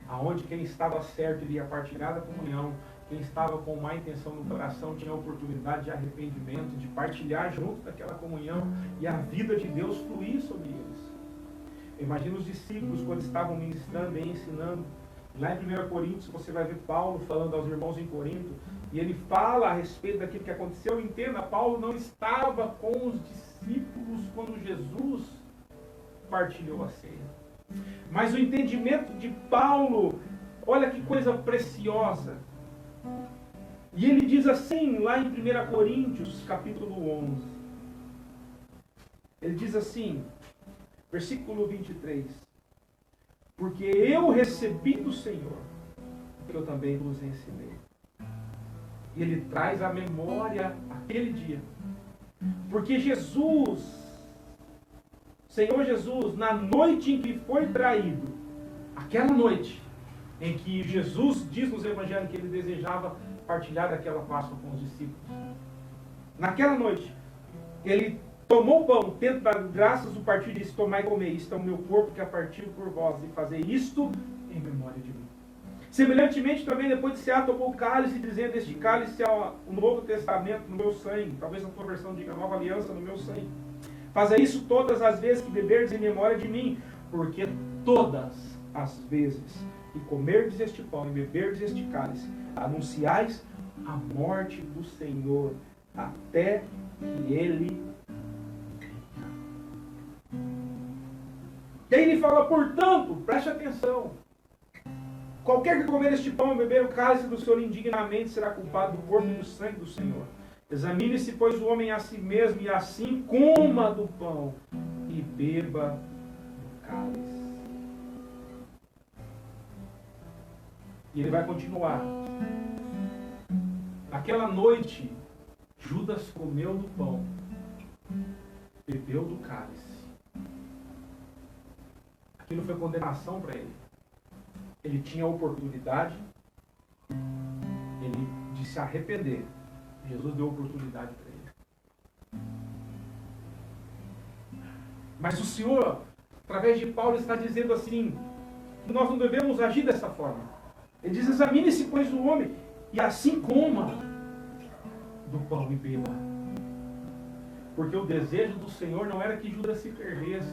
Aonde quem estava certo iria partilhar da comunhão, quem estava com má intenção no coração tinha a oportunidade de arrependimento, de partilhar junto daquela comunhão e a vida de Deus fluir sobre eles. Imagina os discípulos quando estavam ministrando e ensinando. Lá em 1 Coríntios você vai ver Paulo falando aos irmãos em Corinto, e ele fala a respeito daquilo que aconteceu. Entenda, Paulo não estava com os discípulos quando Jesus partilhou a ceia. Mas o entendimento de Paulo, olha que coisa preciosa. E ele diz assim, lá em 1 Coríntios, capítulo 11. Ele diz assim, versículo 23. Porque eu recebi do Senhor, que eu também vos ensinei. E ele traz à memória aquele dia. Porque Senhor Jesus, na noite em que foi traído, aquela noite em que Jesus diz nos evangelhos que ele desejava partilhar daquela Páscoa com os discípulos. Naquela noite, ele tomou o pão, tendo dado graças, o partiu e disse: tomai e comei, isto é o meu corpo que é partido por vós, e fazer isto em memória de mim. Semelhantemente, também, depois de cear, tomou o cálice, dizendo: este cálice é o Novo Testamento no meu sangue. Talvez a tua versão diga Nova Aliança no meu sangue. Fazei isso todas as vezes que beberdes em memória de mim, porque todas as vezes que comerdes este pão e beberdes este cálice, anunciais a morte do Senhor, até que Ele venha. E aí ele fala: portanto, preste atenção, qualquer que comer este pão e beber o cálice do Senhor indignamente será culpado do corpo e do sangue do Senhor. Examine-se, pois, o homem a si mesmo, e assim coma do pão e beba do cálice. E ele vai continuar. Naquela noite, Judas comeu do pão, bebeu do cálice. Aquilo foi condenação para ele. Ele tinha a oportunidade, de se arrepender. Jesus deu oportunidade para ele. Mas o Senhor, através de Paulo, está dizendo assim, que nós não devemos agir dessa forma. Ele diz: examine-se, pois, o homem, e assim coma do pão e beba. Porque o desejo do Senhor não era que Judas se perdesse.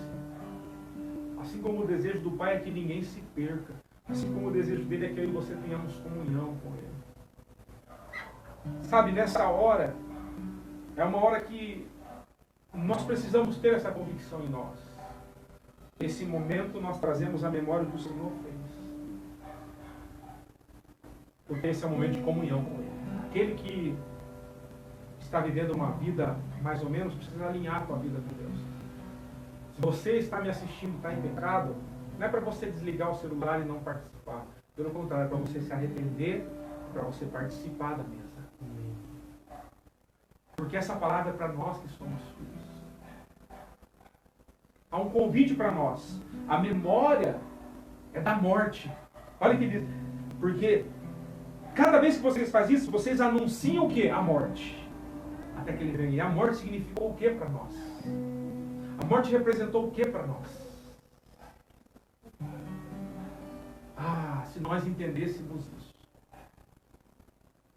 Assim como o desejo do Pai é que ninguém se perca. Assim como o desejo dele é que eu e você tenhamos comunhão com Ele. Sabe, nessa hora, é uma hora que nós precisamos ter essa convicção em nós. Nesse momento nós trazemos a memória do que o Senhor fez. Porque esse é o momento de comunhão com Ele. Aquele que está vivendo uma vida mais ou menos precisa alinhar com a vida de Deus. Se você está me assistindo e está em pecado, não é para você desligar o celular e não participar. Pelo contrário, é para você se arrepender, para você participar da mesa. Porque essa palavra é para nós que somos filhos. Há um convite para nós. A memória é da morte. Olha o que diz. Porque cada vez que vocês fazem isso, vocês anunciam o quê? A morte. Até que ele venha. E a morte significou o quê para nós? A morte representou o quê para nós? Ah, se nós entendêssemos isso.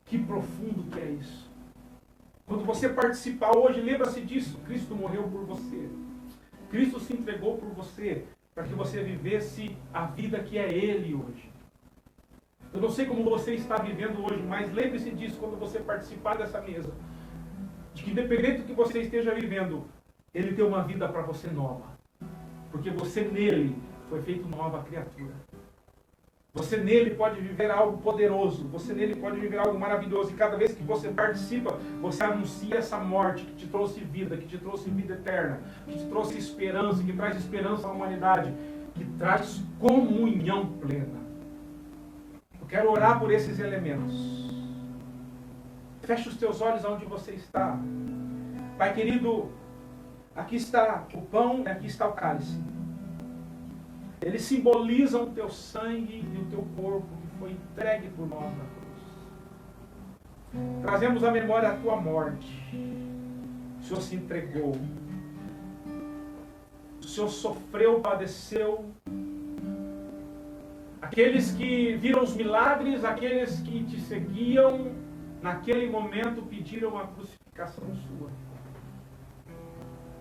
Que profundo que é isso. Quando você participar hoje, lembra-se disso. Cristo morreu por você. Cristo se entregou por você, para que você vivesse a vida que é Ele hoje. Eu não sei como você está vivendo hoje, mas lembre-se disso quando você participar dessa mesa. De que independente do que você esteja vivendo, Ele tem uma vida para você nova. Porque você nele foi feito nova criatura. Você nele pode viver algo poderoso. Você nele pode viver algo maravilhoso. E cada vez que você participa, você anuncia essa morte que te trouxe vida eterna, que te trouxe esperança, que traz esperança à humanidade, que traz comunhão plena. Eu quero orar por esses elementos. Feche os teus olhos onde você está. Pai querido, aqui está o pão e aqui está o cálice. Eles simbolizam o teu sangue e o teu corpo que foi entregue por nós na cruz. Trazemos à memória a tua morte. O Senhor se entregou. O Senhor sofreu, padeceu Aqueles que viram os milagres, aqueles que te seguiam, naquele momento pediram a crucificação sua.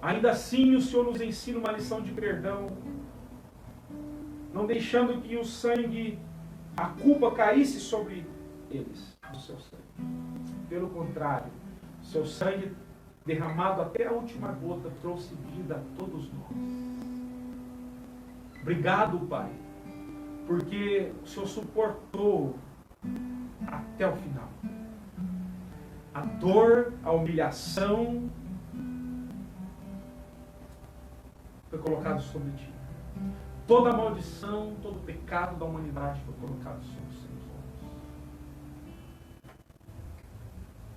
Ainda assim, o Senhor nos ensina uma lição de perdão, não deixando que o sangue, a culpa caísse sobre eles, o seu sangue. Pelo contrário, o seu sangue derramado até a última gota trouxe vida a todos nós. Obrigado, Pai, porque o Senhor suportou até o final a dor, a humilhação foi colocado sobre ti. Toda a maldição, todo o pecado da humanidade foi colocado sobre os seus ombros.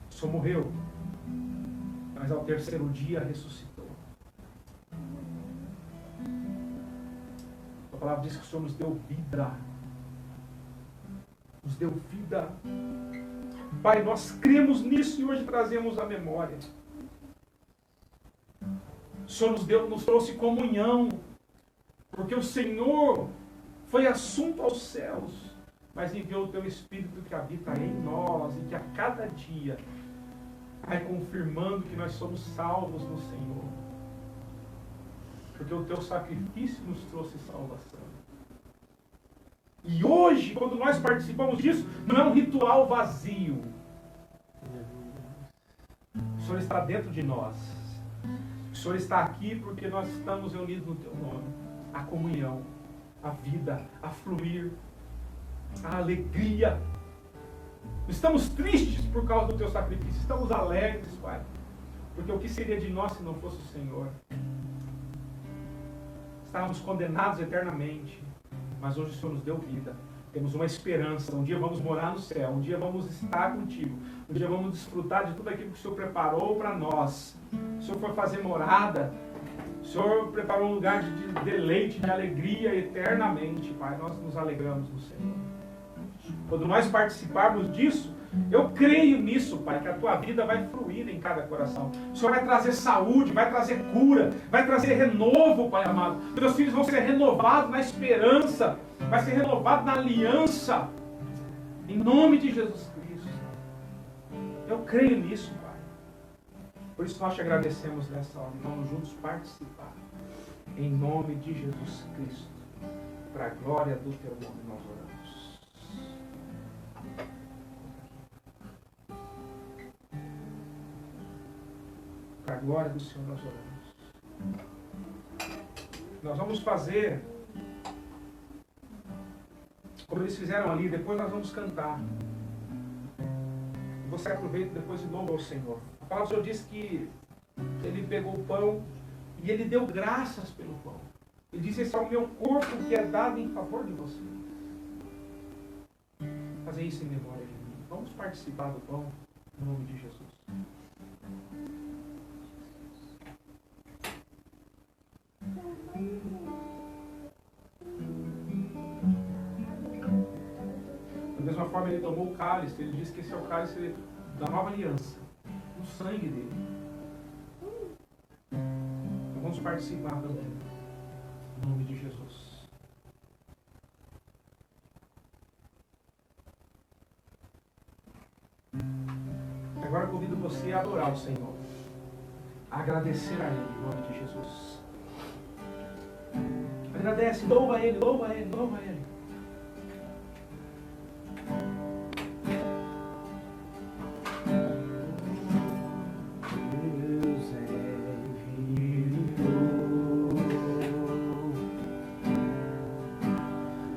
O Senhor morreu, mas ao terceiro dia ressuscitou. A palavra diz que o Senhor nos deu vida. Nos deu vida. Pai, nós cremos nisso e hoje trazemos a memória. O Senhor nos trouxe comunhão, porque o Senhor foi assunto aos céus, mas enviou o teu Espírito que habita em nós e que a cada dia vai confirmando que nós somos salvos no Senhor. Porque o teu sacrifício nos trouxe salvação. E hoje, quando nós participamos disso, não é um ritual vazio. O Senhor está dentro de nós. O Senhor está aqui porque nós estamos reunidos no teu nome. A comunhão, a vida, a fluir, a alegria. Estamos tristes por causa do teu sacrifício. Estamos alegres, Pai. Porque o que seria de nós se não fosse o Senhor? Estávamos condenados eternamente. Mas hoje o Senhor nos deu vida. Temos uma esperança. Um dia vamos morar no céu. Um dia vamos estar contigo. Um dia vamos desfrutar de tudo aquilo que o Senhor preparou para nós. O Senhor foi fazer morada. O Senhor preparou um lugar de deleite, de alegria eternamente. Pai, nós nos alegramos no Senhor. Quando nós participarmos disso, eu creio nisso, Pai, que a tua vida vai fluir em cada coração. O Senhor vai trazer saúde, vai trazer cura, vai trazer renovo, Pai amado. Meus filhos vão ser renovados na esperança, vai ser renovado na aliança. Em nome de Jesus Cristo. Eu creio nisso, Pai. Por isso nós te agradecemos nessa hora. Vamos juntos participar. Em nome de Jesus Cristo. Para a glória do teu nome nós oramos. Para a glória do Senhor nós oramos. Nós vamos fazer como eles fizeram ali, depois nós vamos cantar. Você aproveita depois e louva ao Senhor. A palavra do Senhor diz que ele pegou o pão e ele deu graças pelo pão. Ele disse: esse é o meu corpo que é dado em favor de você. Fazer isso em memória de mim. Vamos participar do pão em nome de Jesus. Da mesma forma, ele tomou o cálice. Ele disse que esse é o cálice da nova aliança, o sangue dele. Então, vamos participar também em nome de Jesus. Agora convido você a adorar o Senhor, a agradecer a Ele em nome de Jesus. Agradece, louva Ele, louva Ele, louva Ele.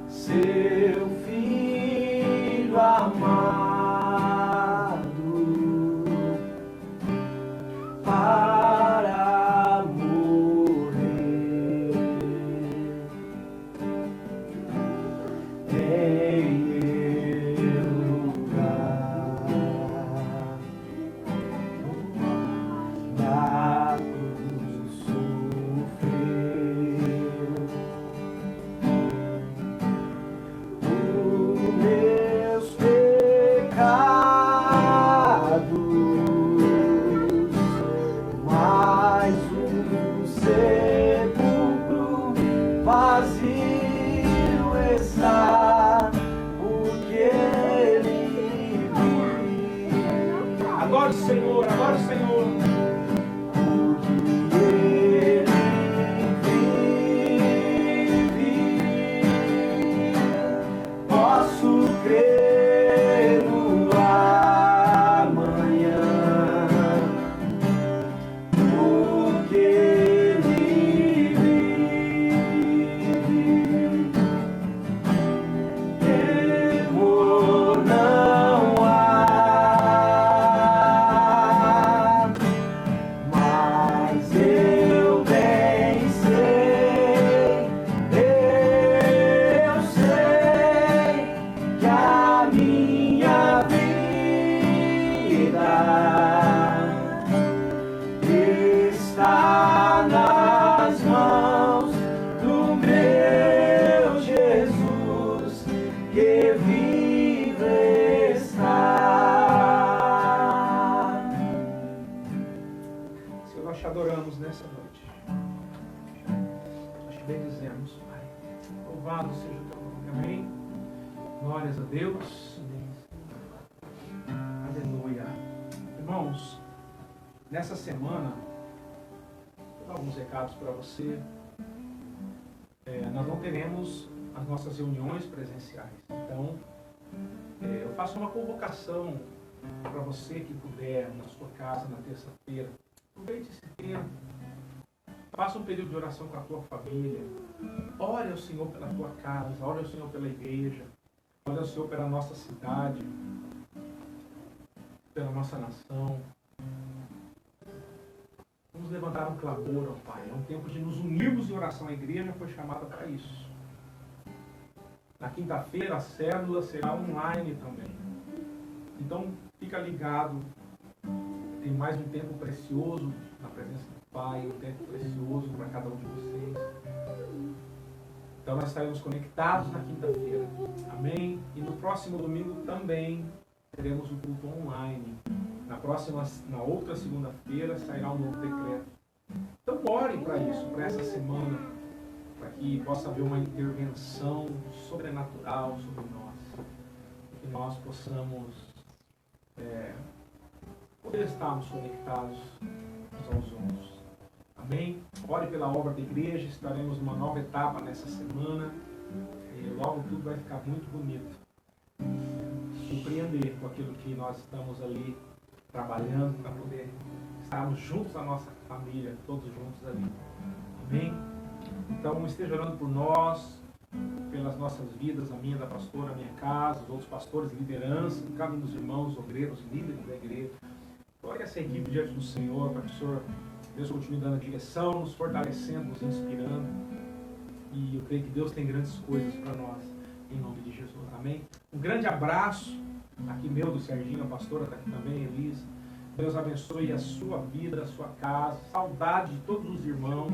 Seu filho amado para morrer Adore o Senhor, adore o Senhor. Posso crer no amanhã, porque Ele vive. Temor não há, mas eu bem sei, eu sei que a minha vida está nas mãos do meu Jesus, que vive está. Senhor, nós te adoramos nessa noite. Nós te bendizemos, Pai. Louvado seja o teu nome. Amém. Glórias a Deus. Aleluia. Irmãos, nessa semana, vou dar alguns recados para você. Nós não teremos as nossas reuniões presenciais. Então, eu faço uma convocação para você que puder, na sua casa, na terça-feira. Aproveite esse tempo. Faça um período de oração com a tua família. Ore ao Senhor pela tua casa. Ore ao Senhor pela igreja. Ore ao Senhor pela nossa cidade. Pela nossa nação. Vamos levantar um clamor ao Pai. É um tempo de nos unirmos em oração. A igreja foi chamada para isso. Na quinta-feira a célula será online também. Então fica ligado. Tem mais um tempo precioso na presença do Pai, um tempo precioso para cada um de vocês. Então nós estaremos conectados na quinta-feira. Amém? E no próximo domingo também teremos o culto online. Na outra segunda-feira sairá um novo decreto. Então ore para isso, para essa semana, para que possa haver uma intervenção sobrenatural sobre nós. Que nós possamos poder estarmos conectados uns aos outros. Amém? Ore pela obra da igreja, estaremos numa nova etapa nessa semana e logo tudo vai ficar muito bonito. Surpreender com aquilo que nós estamos ali trabalhando para poder estarmos juntos na nossa família, todos juntos ali. Amém? Então esteja orando por nós, pelas nossas vidas, a minha, da pastora, a minha casa, os outros pastores, liderança, cada um dos irmãos, obreiros, líderes da igreja. Ore essa equipe diante do Senhor, para que o Senhor, Deus continue dando a direção, nos fortalecendo, nos inspirando. E eu creio que Deus tem grandes coisas para nós, em nome de Jesus. Amém? Um grande abraço, aqui meu, do Serginho, a pastora está aqui também, Elisa. Deus abençoe a sua vida, a sua casa. Saudade de todos os irmãos.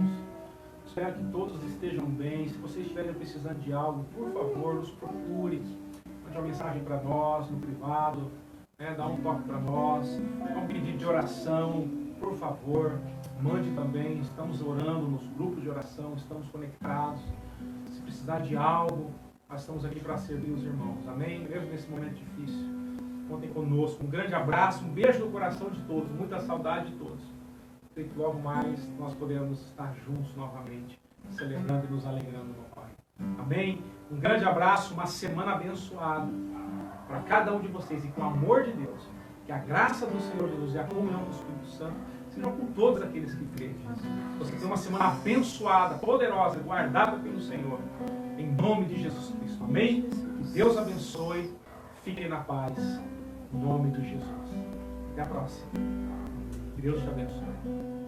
Espero que todos estejam bem. Se vocês estiverem precisando de algo, por favor, nos procure. Mande uma mensagem para nós, no privado. Dá um toque para nós. Um pedido de oração, por favor. Mande também. Estamos orando nos grupos de oração. Estamos conectados. Se precisar de algo, nós estamos aqui para servir os irmãos. Amém? Mesmo nesse momento difícil. Contem conosco. Um grande abraço. Um beijo no coração de todos. Muita saudade de todos. Sei que logo mais nós podemos estar juntos novamente, celebrando e nos alegrando no Pai. Amém? Um grande abraço, uma semana abençoada para cada um de vocês e com o amor de Deus, que a graça do Senhor Jesus e a comunhão do Espírito Santo sejam com todos aqueles que creem. Você tem uma semana abençoada, poderosa, guardada pelo Senhor, em nome de Jesus Cristo. Amém? Que Deus abençoe, fiquem na paz, em nome de Jesus. Até a próxima. Deus te abençoe.